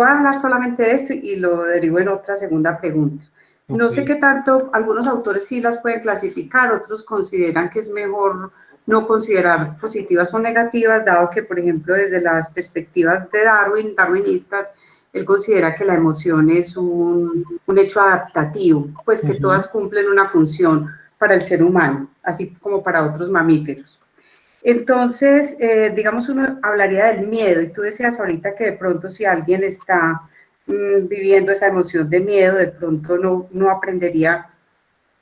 a hablar solamente de esto y lo derivo en otra segunda pregunta. No sé qué tanto, algunos autores sí las pueden clasificar, otros consideran que es mejor no considerar positivas o negativas, dado que, por ejemplo, desde las perspectivas de darwinistas, él considera que la emoción es un hecho adaptativo, pues que todas cumplen una función para el ser humano, así como para otros mamíferos. Entonces, digamos, uno hablaría del miedo, y tú decías ahorita que de pronto si alguien está viviendo esa emoción de miedo, de pronto no aprendería,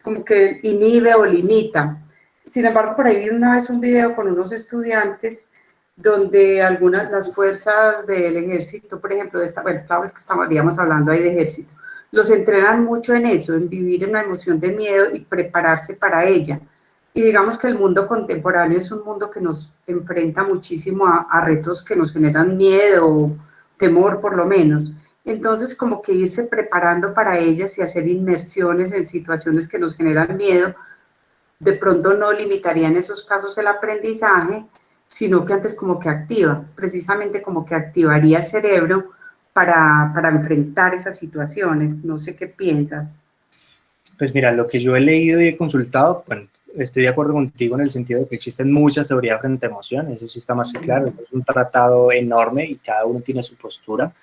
como que inhibe o limita. Sin embargo, por ahí vi una vez un video con unos estudiantes donde las fuerzas del ejército, por ejemplo, bueno, claro, es que estaríamos hablando ahí de ejército, los entrenan mucho en eso, en vivir una emoción de miedo y prepararse para ella. Y digamos que el mundo contemporáneo es un mundo que nos enfrenta muchísimo a retos que nos generan miedo, temor por lo menos. Entonces, como que irse preparando para ellas y hacer inmersiones en situaciones que nos generan miedo, de pronto no limitaría en esos casos el aprendizaje, sino que antes como que activa, precisamente como que activaría el cerebro para enfrentar esas situaciones. No sé qué piensas. Pues mira, lo que yo he leído y he consultado, bueno, estoy de acuerdo contigo en el sentido de que existen muchas teorías frente a emoción, eso sí está más que claro, es un tratado enorme y cada uno tiene su postura,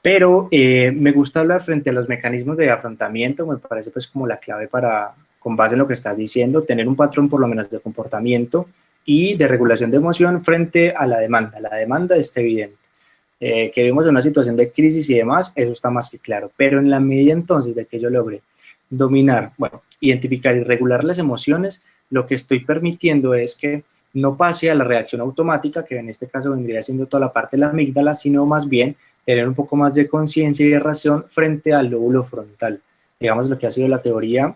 pero me gusta hablar frente a los mecanismos de afrontamiento, me parece pues como la clave para, con base en lo que estás diciendo, tener un patrón por lo menos de comportamiento y de regulación de emoción frente a la demanda. La demanda es evidente. Que vivimos en una situación de crisis y demás, eso está más que claro, pero en la medida entonces de que yo logre dominar, bueno, identificar y regular las emociones, lo que estoy permitiendo es que no pase a la reacción automática, que en este caso vendría siendo toda la parte de la amígdala, sino más bien tener un poco más de conciencia y de razón frente al lóbulo frontal. Digamos lo que ha sido la teoría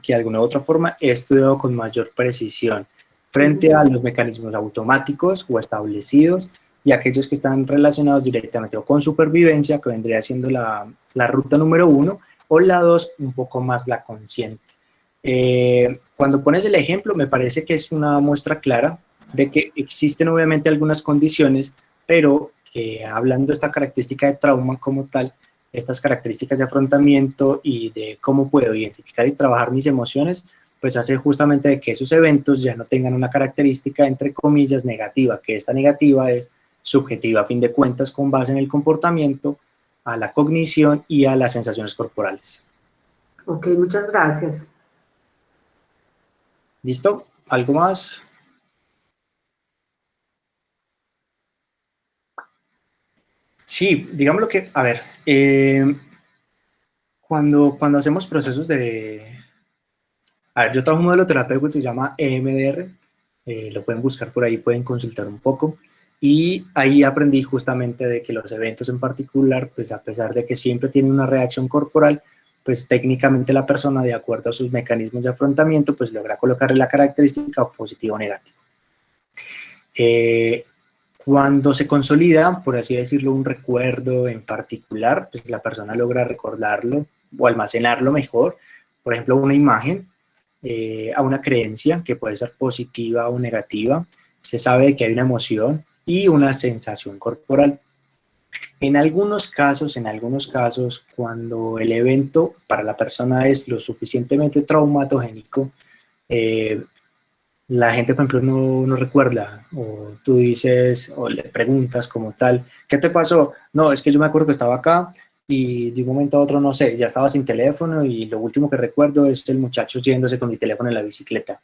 que de alguna u otra forma he estudiado con mayor precisión frente a los mecanismos automáticos o establecidos y aquellos que están relacionados directamente o con supervivencia, que vendría siendo la ruta número 1, o la 2, un poco más la consciente. Cuando pones el ejemplo, me parece que es una muestra clara de que existen obviamente algunas condiciones, pero hablando de esta característica de trauma como tal, estas características de afrontamiento y de cómo puedo identificar y trabajar mis emociones, pues hace justamente de que esos eventos ya no tengan una característica, entre comillas, negativa, que esta negativa es subjetiva a fin de cuentas con base en el comportamiento, a la cognición y a las sensaciones corporales. Ok, muchas gracias. ¿Listo? ¿Algo más? Sí, digámoslo que, a ver, cuando hacemos procesos de... A ver, yo trabajo un modelo terapéutico que se llama EMDR, lo pueden buscar por ahí, pueden consultar un poco, y ahí aprendí justamente de que los eventos en particular, pues a pesar de que siempre tienen una reacción corporal, pues técnicamente la persona, de acuerdo a sus mecanismos de afrontamiento, pues logra colocarle la característica positiva o negativa. Cuando se consolida, por así decirlo, un recuerdo en particular, pues la persona logra recordarlo o almacenarlo mejor, por ejemplo, una imagen, a una creencia que puede ser positiva o negativa, se sabe que hay una emoción y una sensación corporal. En algunos casos, cuando el evento para la persona es lo suficientemente traumatogénico, la gente, por ejemplo, no recuerda, o tú dices, o le preguntas como tal, ¿qué te pasó? No, es que yo me acuerdo que estaba acá y de un momento a otro, no sé, ya estaba sin teléfono y lo último que recuerdo es el muchacho yéndose con mi teléfono en la bicicleta.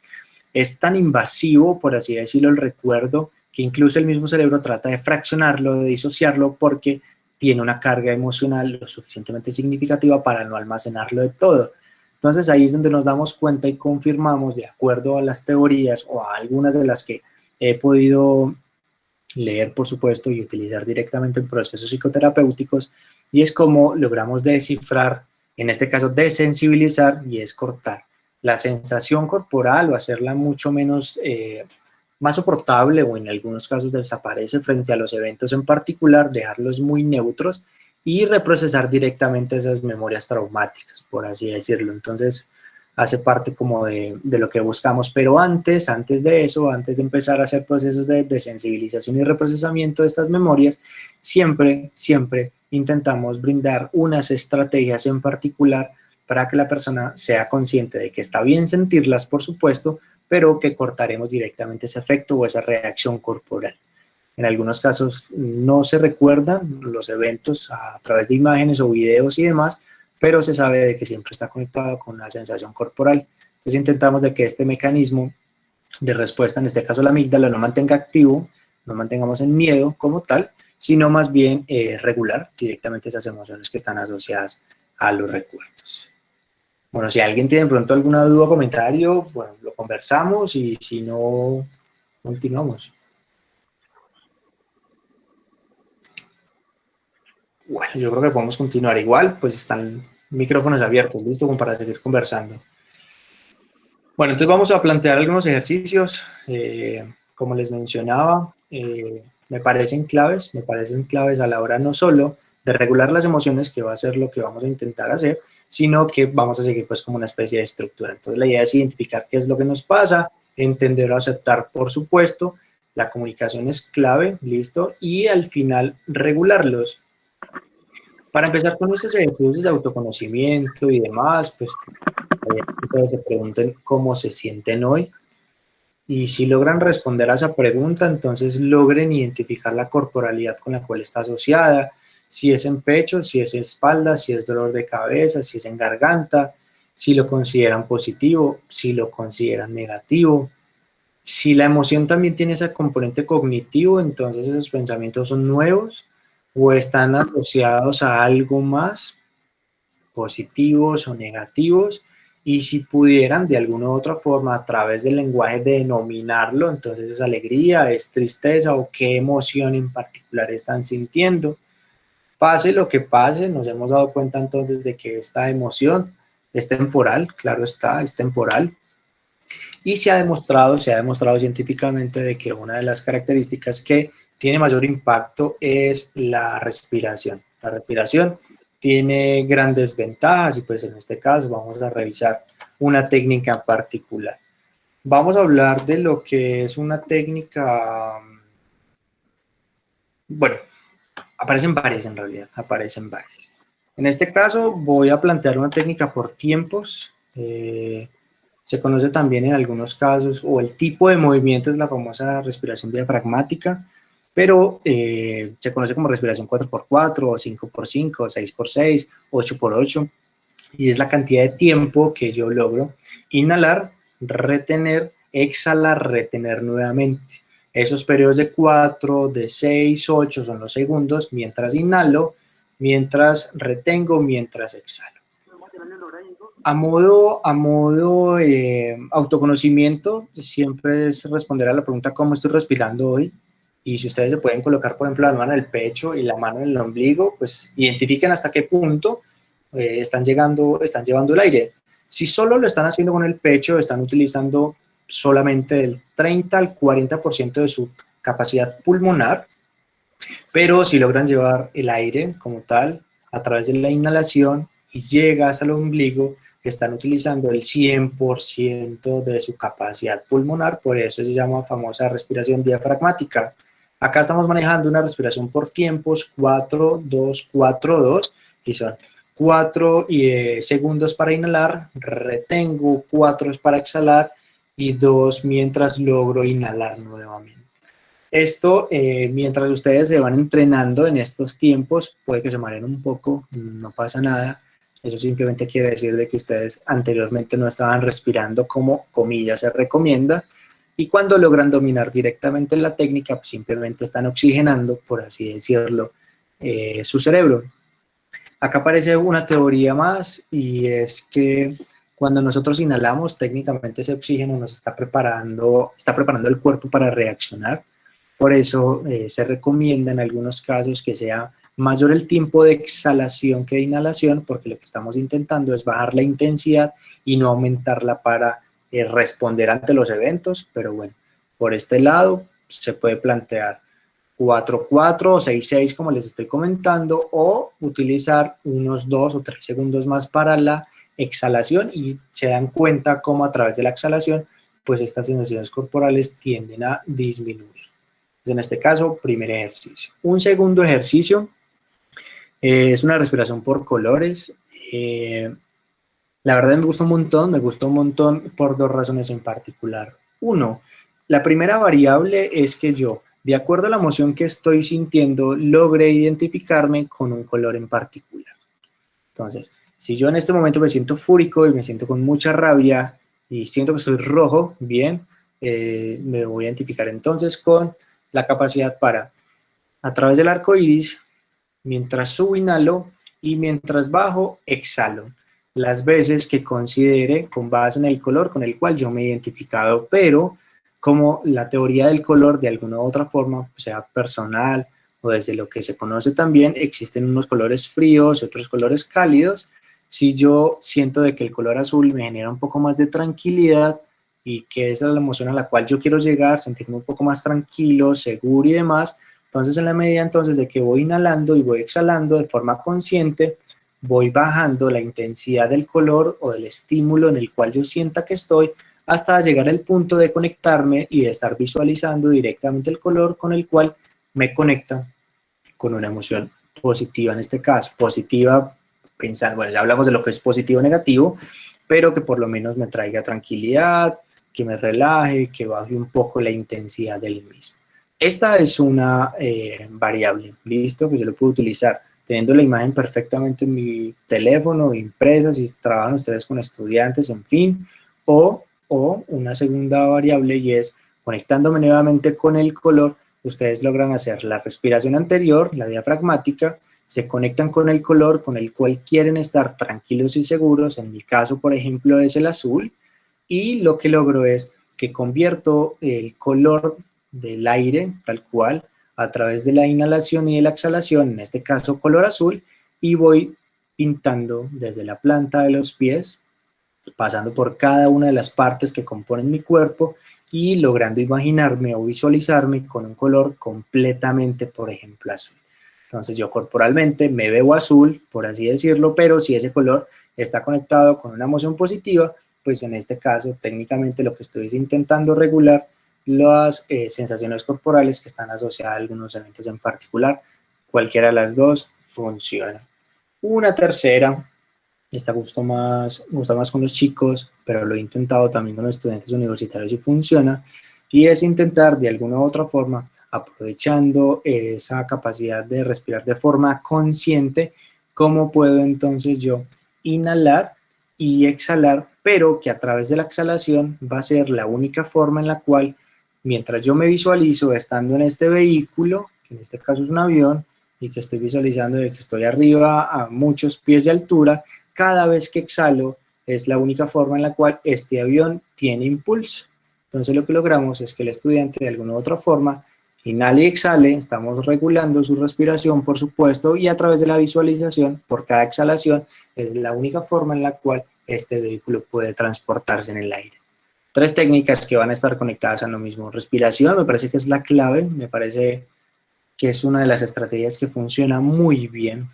Es tan invasivo, por así decirlo, el recuerdo, que incluso el mismo cerebro trata de fraccionarlo, de disociarlo, porque tiene una carga emocional lo suficientemente significativa para no almacenarlo de todo. Entonces ahí es donde nos damos cuenta y confirmamos, de acuerdo a las teorías o a algunas de las que he podido leer, por supuesto, y utilizar directamente en procesos psicoterapéuticos, y es como logramos descifrar, en este caso desensibilizar, y es cortar la sensación corporal o hacerla mucho menos, más soportable, o en algunos casos desaparece frente a los eventos en particular, dejarlos muy neutros y reprocesar directamente esas memorias traumáticas, por así decirlo. Entonces, hace parte como de lo que buscamos, pero antes de eso, antes de empezar a hacer procesos de sensibilización y reprocesamiento de estas memorias, siempre intentamos brindar unas estrategias en particular para que la persona sea consciente de que está bien sentirlas, por supuesto, pero que cortaremos directamente ese efecto o esa reacción corporal. En algunos casos no se recuerdan los eventos a través de imágenes o videos y demás, pero se sabe de que siempre está conectado con la sensación corporal. Entonces intentamos de que este mecanismo de respuesta, en este caso la amígdala, no mantenga activo, no mantengamos en miedo como tal, sino más bien regular directamente esas emociones que están asociadas a los recuerdos. Bueno, si alguien tiene de pronto alguna duda o comentario, bueno, lo conversamos, y si no, continuamos. Bueno, yo creo que podemos continuar igual, pues están micrófonos abiertos, listo, como para seguir conversando. Bueno, entonces vamos a plantear algunos ejercicios, como les mencionaba, me parecen claves a la hora no solo de regular las emociones, que va a ser lo que vamos a intentar hacer, sino que vamos a seguir pues como una especie de estructura. Entonces la idea es identificar qué es lo que nos pasa, entender o aceptar, por supuesto, la comunicación es clave, listo, y al final regularlos. Para empezar con estos ejercicios de autoconocimiento y demás, pues se pregunten cómo se sienten hoy, y si logran responder a esa pregunta, entonces logren identificar la corporalidad con la cual está asociada, si es en pecho, si es en espalda, si es dolor de cabeza, si es en garganta, si lo consideran positivo, si lo consideran negativo. Si la emoción también tiene ese componente cognitivo, entonces esos pensamientos son nuevos o están asociados a algo más, positivos o negativos, y si pudieran de alguna u otra forma a través del lenguaje denominarlo, entonces es alegría, es tristeza o qué emoción en particular están sintiendo. Pase lo que pase, nos hemos dado cuenta entonces de que esta emoción es temporal, claro está, es temporal. Y se ha demostrado científicamente de que una de las características que tiene mayor impacto es la respiración. La respiración tiene grandes ventajas y pues en este caso vamos a revisar una técnica en particular. Vamos a hablar de lo que es una técnica, bueno, aparecen varias en realidad, aparecen varias. En este caso voy a plantear una técnica por tiempos. Se conoce también en algunos casos, o el tipo de movimiento es la famosa respiración diafragmática, pero se conoce como respiración 4x4, o 5x5, o 6x6, 8x8, y es la cantidad de tiempo que yo logro inhalar, retener, exhalar, retener nuevamente. Esos periodos de 4, de 6, 8 son los segundos, mientras inhalo, mientras retengo, mientras exhalo. A modo autoconocimiento, siempre es responder a la pregunta ¿cómo estoy respirando hoy? Y si ustedes se pueden colocar, por ejemplo, la mano en el pecho y la mano en el ombligo, pues identifiquen hasta qué punto están llevando el aire. Si solo lo están haciendo con el pecho, están utilizando solamente del 30 al 40% de su capacidad pulmonar, pero si logran llevar el aire como tal a través de la inhalación y llega hasta el ombligo, están utilizando el 100% de su capacidad pulmonar, por eso se llama famosa respiración diafragmática. Acá estamos manejando una respiración por tiempos, 4, 2, 4, 2, y son 4 segundos para inhalar, retengo 4 para exhalar y 2 mientras logro inhalar nuevamente. Esto, mientras ustedes se van entrenando en estos tiempos, puede que se mareen un poco, no pasa nada. Eso simplemente quiere decir de que ustedes anteriormente no estaban respirando como, comillas, se recomienda. Y cuando logran dominar directamente la técnica, pues simplemente están oxigenando, por así decirlo, su cerebro. Acá aparece una teoría más y es que cuando nosotros inhalamos, técnicamente ese oxígeno nos está preparando el cuerpo para reaccionar. Por eso se recomienda en algunos casos que sea mayor el tiempo de exhalación que de inhalación, porque lo que estamos intentando es bajar la intensidad y no aumentarla para responder ante los eventos. Pero bueno, por este lado se puede plantear 4-4 o 6-6 como les estoy comentando, o utilizar unos 2 o 3 segundos más para la exhalación y se dan cuenta cómo a través de la exhalación pues estas sensaciones corporales tienden a disminuir. En este caso, primer ejercicio. Un segundo ejercicio es una respiración por colores. La verdad me gustó un montón por dos razones en particular. Uno, la primera variable es que yo, de acuerdo a la emoción que estoy sintiendo, logré identificarme con un color en particular. Entonces, si yo en este momento me siento fúrico y me siento con mucha rabia y siento que soy rojo, bien, me voy a identificar entonces con la capacidad para, a través del arco iris, mientras subo, inhalo y mientras bajo, exhalo. Las veces que considere con base en el color con el cual yo me he identificado, pero como la teoría del color de alguna u otra forma, sea personal o desde lo que se conoce también, existen unos colores fríos y otros colores cálidos. Si yo siento de que el color azul me genera un poco más de tranquilidad y que esa es la emoción a la cual yo quiero llegar, sentirme un poco más tranquilo, seguro y demás, entonces en la medida entonces de que voy inhalando y voy exhalando de forma consciente, voy bajando la intensidad del color o del estímulo en el cual yo sienta que estoy, hasta llegar al punto de conectarme y de estar visualizando directamente el color con el cual me conecta con una emoción positiva, en este caso, positiva, pensando, bueno, ya hablamos de lo que es positivo o negativo, pero que por lo menos me traiga tranquilidad, que me relaje, que baje un poco la intensidad del mismo. Esta es una variable, ¿listo? Que yo lo puedo utilizar teniendo la imagen perfectamente en mi teléfono, impresa, si trabajan ustedes con estudiantes, en fin, o una segunda variable y es conectándome nuevamente con el color, ustedes logran hacer la respiración anterior, la diafragmática, se conectan con el color con el cual quieren estar tranquilos y seguros, en mi caso, por ejemplo, es el azul, y lo que logro es que convierto el color del aire, tal cual, a través de la inhalación y de la exhalación, en este caso color azul, y voy pintando desde la planta de los pies pasando por cada una de las partes que componen mi cuerpo y logrando imaginarme o visualizarme con un color completamente, por ejemplo, azul. Entonces yo corporalmente me veo azul, por así decirlo, pero si ese color está conectado con una emoción positiva, pues en este caso técnicamente lo que estoy es intentando regular las sensaciones corporales que están asociadas a algunos eventos en particular. Cualquiera de las dos funciona. Una tercera, esta gusta más con los chicos, pero lo he intentado también con los estudiantes universitarios y funciona, y es intentar de alguna u otra forma, aprovechando esa capacidad de respirar de forma consciente, cómo puedo entonces yo inhalar y exhalar, pero que a través de la exhalación va a ser la única forma en la cual, mientras yo me visualizo estando en este vehículo, que en este caso es un avión, y que estoy visualizando de que estoy arriba a muchos pies de altura, cada vez que exhalo es la única forma en la cual este avión tiene impulso. Entonces lo que logramos es que el estudiante de alguna u otra forma inhale y exhale, estamos regulando su respiración por supuesto, y a través de la visualización por cada exhalación es la única forma en la cual este vehículo puede transportarse en el aire. 3 técnicas que van a estar conectadas a lo mismo. Respiración me parece que es la clave, me parece que es una de las estrategias que funciona muy bien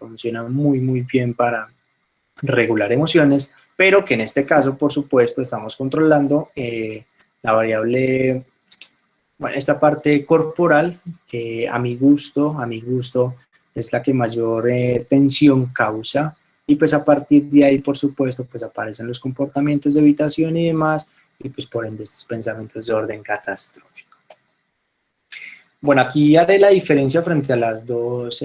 para regular emociones, pero que en este caso, por supuesto, estamos controlando la variable, bueno, esta parte corporal, que a mi gusto, es la que mayor tensión causa, y pues a partir de ahí, por supuesto, pues aparecen los comportamientos de evitación y demás, y pues por ende estos pensamientos de orden catastrófico. Bueno, aquí haré la diferencia frente a las dos,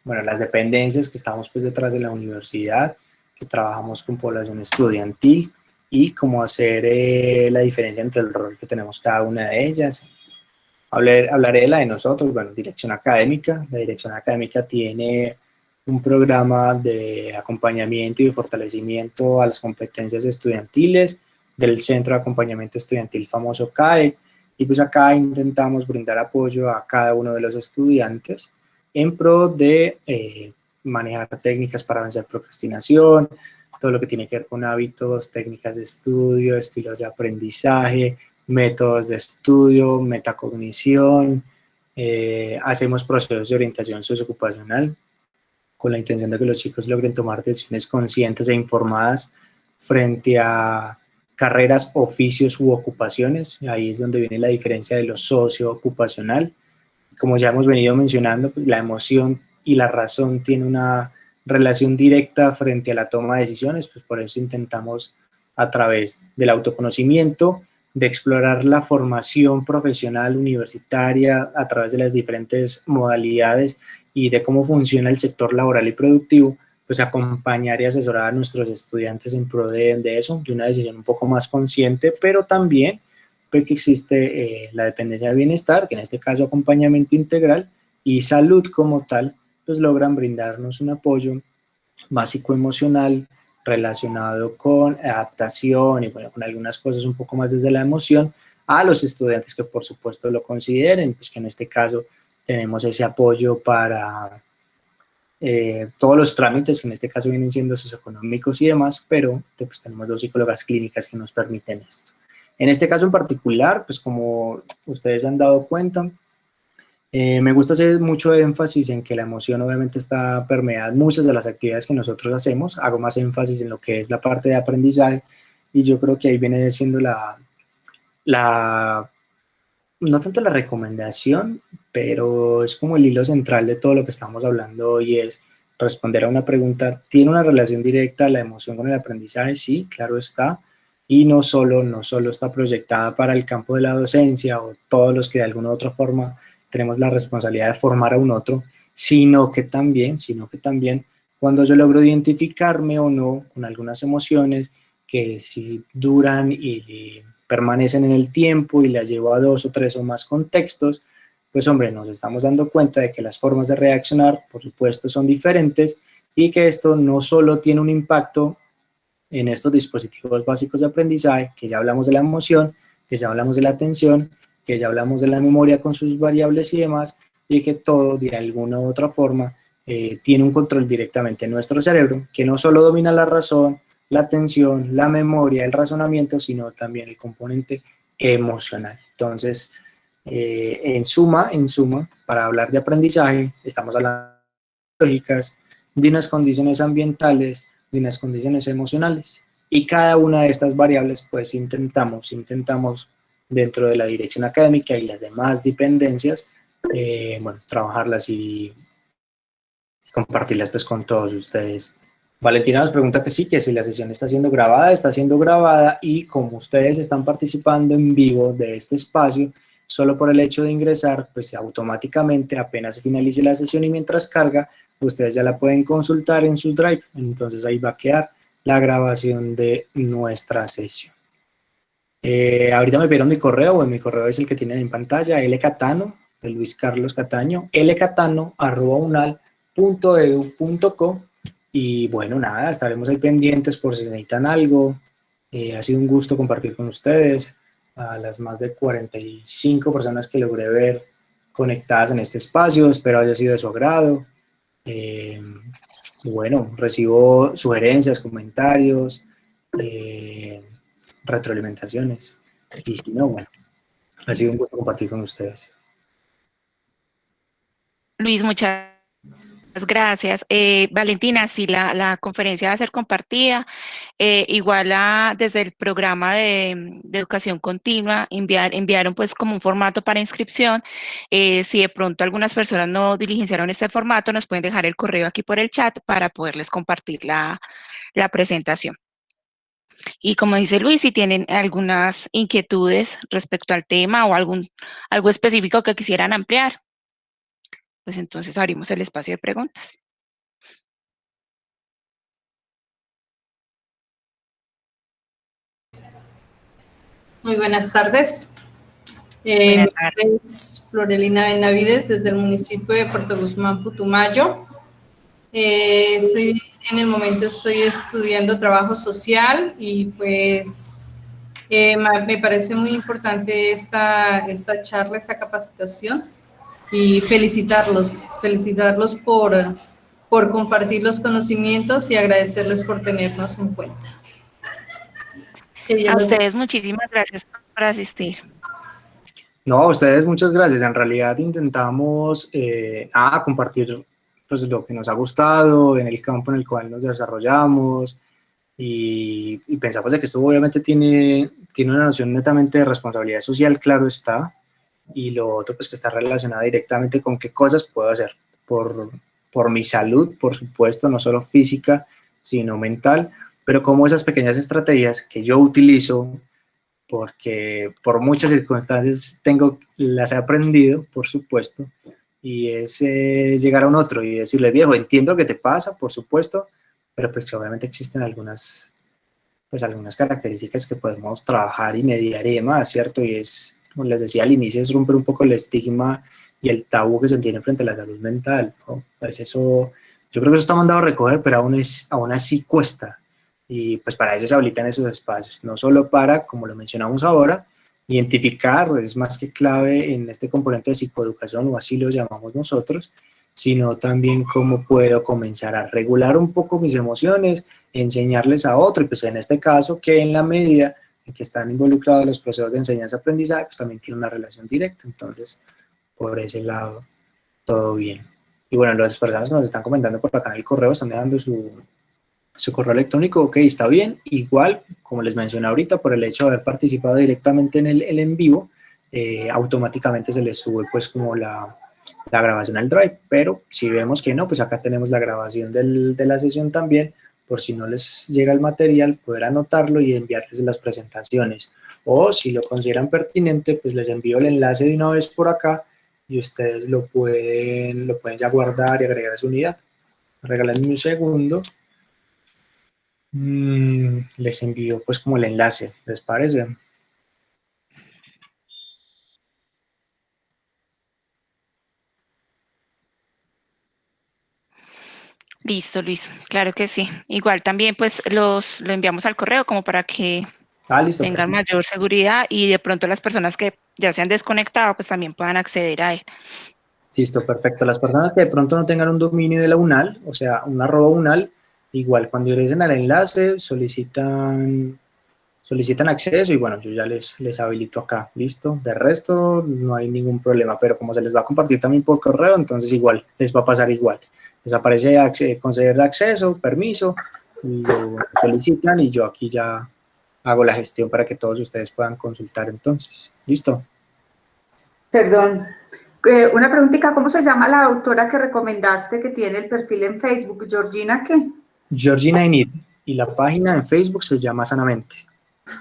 las dependencias que estamos pues detrás de la universidad, que trabajamos con población estudiantil, y cómo hacer la diferencia entre el rol que tenemos cada una de ellas. Hablaré de la de nosotros, bueno, dirección académica. La dirección académica tiene un programa de acompañamiento y de fortalecimiento a las competencias estudiantiles del Centro de Acompañamiento Estudiantil famoso CAE, y pues acá intentamos brindar apoyo a cada uno de los estudiantes en pro de manejar técnicas para vencer procrastinación, todo lo que tiene que ver con hábitos, técnicas de estudio, estilos de aprendizaje, métodos de estudio, metacognición. Hacemos procesos de orientación socioocupacional con la intención de que los chicos logren tomar decisiones conscientes e informadas frente a carreras, oficios u ocupaciones. Ahí es donde viene la diferencia de lo socioocupacional. Como ya hemos venido mencionando, pues la emoción y la razón tienen una relación directa frente a la toma de decisiones, pues por eso intentamos a través del autoconocimiento, de explorar la formación profesional universitaria a través de las diferentes modalidades y de cómo funciona el sector laboral y productivo, pues acompañar y asesorar a nuestros estudiantes en pro de eso, de una decisión un poco más consciente, pero también porque existe la dependencia del bienestar, que en este caso acompañamiento integral, y salud como tal, pues logran brindarnos un apoyo básico emocional relacionado con adaptación y bueno, con algunas cosas un poco más desde la emoción a los estudiantes que por supuesto lo consideren, pues que en este caso tenemos ese apoyo para todos los trámites, que en este caso vienen siendo socioeconómicos y demás, pero pues tenemos 2 psicólogas clínicas que nos permiten esto. En este caso en particular, pues como ustedes han dado cuenta, me gusta hacer mucho énfasis en que la emoción obviamente está permeada en muchas de las actividades que nosotros hacemos. Hago más énfasis en lo que es la parte de aprendizaje, y yo creo que ahí viene siendo no tanto la recomendación, pero es como el hilo central de todo lo que estamos hablando hoy, es responder a una pregunta. ¿Tiene una relación directa la emoción con el aprendizaje? Sí, claro está. Y no solo está proyectada para el campo de la docencia o todos los que de alguna u otra forma tenemos la responsabilidad de formar a un otro, sino que también cuando yo logro identificarme o no con algunas emociones que si duran y permanecen en el tiempo y las llevo a 2 o 3 o más contextos, pues hombre, nos estamos dando cuenta de que las formas de reaccionar, por supuesto, son diferentes, y que esto no solo tiene un impacto en estos dispositivos básicos de aprendizaje, que ya hablamos de la emoción, que ya hablamos de la atención, que ya hablamos de la memoria con sus variables y demás, y que todo de alguna u otra forma tiene un control directamente en nuestro cerebro, que no solo domina la razón, la atención, la memoria, el razonamiento, sino también el componente emocional. Entonces, en suma, para hablar de aprendizaje, estamos hablando de lógicas, de unas condiciones ambientales, de unas condiciones emocionales. Y cada una de estas variables, pues intentamos dentro de la dirección académica y las demás dependencias, bueno, trabajarlas y compartirlas pues con todos ustedes. Valentina nos pregunta que sí, que si la sesión está siendo grabada y como ustedes están participando en vivo de este espacio, solo por el hecho de ingresar, pues automáticamente apenas se finalice la sesión y mientras carga, ustedes ya la pueden consultar en sus Drive, entonces ahí va a quedar la grabación de nuestra sesión. Ahorita me pidieron mi correo, bueno, mi correo es el que tienen en pantalla, lcatano, de Luis Carlos Cataño, lcatano@unal.edu.co. Y bueno, nada, estaremos ahí pendientes por si necesitan algo. Ha sido un gusto compartir con ustedes, a las más de 45 personas que logré ver conectadas en este espacio, espero haya sido de su agrado. Bueno, recibo sugerencias, comentarios, retroalimentaciones. Y si no, bueno, ha sido un gusto compartir con ustedes. Luis, muchas gracias. Valentina, sí, la conferencia va a ser compartida. Igual desde el programa de educación continua enviaron pues como un formato para inscripción. Si de pronto algunas personas no diligenciaron este formato, nos pueden dejar el correo aquí por el chat para poderles compartir la presentación. Y como dice Luis, si tienen algunas inquietudes respecto al tema o algo específico que quisieran ampliar, pues entonces abrimos el espacio de preguntas. Muy buenas tardes. Buenas Mi tardes. nombre es Florelina Benavides, desde el municipio de Puerto Guzmán, Putumayo. Estoy estudiando trabajo social y pues me parece muy importante esta charla, esta capacitación y felicitarlos por compartir los conocimientos y agradecerles por tenernos en cuenta. A ustedes muchísimas gracias por asistir. No, a ustedes muchas gracias. En realidad intentamos compartir pues, lo que nos ha gustado en el campo en el cual nos desarrollamos y pensamos de que esto obviamente tiene una noción netamente de responsabilidad social, claro está, y lo otro pues que está relacionado directamente con qué cosas puedo hacer por mi salud, por supuesto, no solo física, sino mental, pero como esas pequeñas estrategias que yo utilizo porque por muchas circunstancias las he aprendido, por supuesto, y es llegar a un otro y decirle, viejo, entiendo que te pasa, por supuesto, pero pues obviamente existen algunas características que podemos trabajar y mediar y demás, ¿cierto? Y es, como les decía al inicio, es romper un poco el estigma y el tabú que se tiene frente a la salud mental, ¿no? Pues eso, yo creo que eso está mandado a recoger, pero aún así cuesta. Y pues para eso se habilitan esos espacios, no solo para, como lo mencionamos ahora, identificar, es más que clave en este componente de psicoeducación, o así lo llamamos nosotros, sino también cómo puedo comenzar a regular un poco mis emociones, enseñarles a otro, y pues en este caso que en la medida en que están involucrados los procesos de enseñanza-aprendizaje, pues también tiene una relación directa, entonces por ese lado todo bien. Y bueno, las personas que nos están comentando por acá en el correo están dejando su correo electrónico, ok, está bien, igual, como les mencioné ahorita, por el hecho de haber participado directamente en el en vivo, automáticamente se les sube pues como la grabación al Drive, pero si vemos que no, pues acá tenemos la grabación de la sesión también, por si no les llega el material, poder anotarlo y enviarles las presentaciones, o si lo consideran pertinente, pues les envío el enlace de una vez por acá y ustedes lo pueden ya guardar y agregar a su unidad. Regálenme un segundo. Les envío pues como el enlace, ¿les parece? Listo, Luis, claro que sí. Igual también pues lo enviamos al correo como para que Listo, tengan perfecto. mayor seguridad y de pronto las personas que ya se han desconectado pues también puedan acceder a él. Listo, perfecto. Las personas que de pronto no tengan un dominio de la UNAL, o sea, un @UNAL, Igual cuando ingresen al enlace solicitan acceso y bueno, yo ya les habilito acá, listo. De resto no hay ningún problema, pero como se les va a compartir también por correo, entonces igual, les va a pasar igual. Les aparece conceder acceso, permiso, lo solicitan y yo aquí ya hago la gestión para que todos ustedes puedan consultar entonces. ¿Listo? Perdón. Una preguntita, ¿cómo se llama la autora que recomendaste que tiene el perfil en Facebook? ¿Georgina qué? Georgina Enid, y la página en Facebook se llama Sanamente.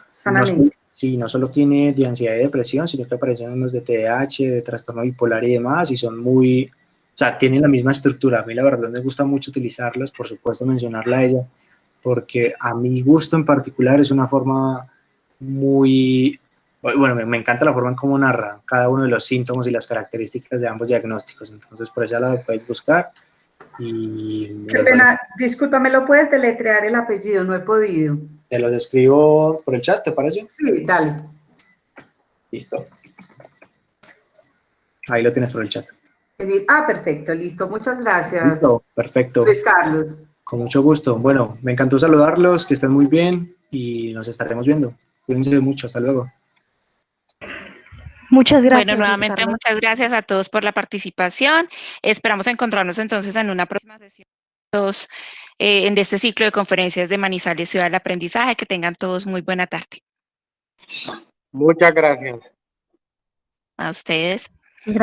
Sanamente. Sí, no solo tiene de ansiedad y depresión, sino que aparecen unos de TDAH, de trastorno bipolar y demás, y son muy, o sea, tienen la misma estructura. A mí la verdad me gusta mucho utilizarlos, por supuesto mencionarla a ella, porque a mi gusto en particular es una forma muy, bueno, me encanta la forma en cómo narra cada uno de los síntomas y las características de ambos diagnósticos. Entonces, por esa la podéis buscar. Y Qué pena, disculpa, ¿me lo puedes deletrear el apellido? No he podido. te los escribo por el chat, ¿te parece? Sí, dale. Listo. Ahí lo tienes por el chat. Ah, perfecto, listo. Muchas gracias. Listo, perfecto. Luis Carlos. Con mucho gusto. Bueno, me encantó saludarlos, que estén muy bien y nos estaremos viendo. Cuídense mucho, hasta luego. Muchas gracias, Bueno, Luis nuevamente Carlos. muchas gracias a todos por la participación. Esperamos encontrarnos entonces en una próxima sesión en este ciclo de conferencias de Manizales Ciudad del Aprendizaje. Que tengan todos muy buena tarde. Muchas gracias. A ustedes. Gracias.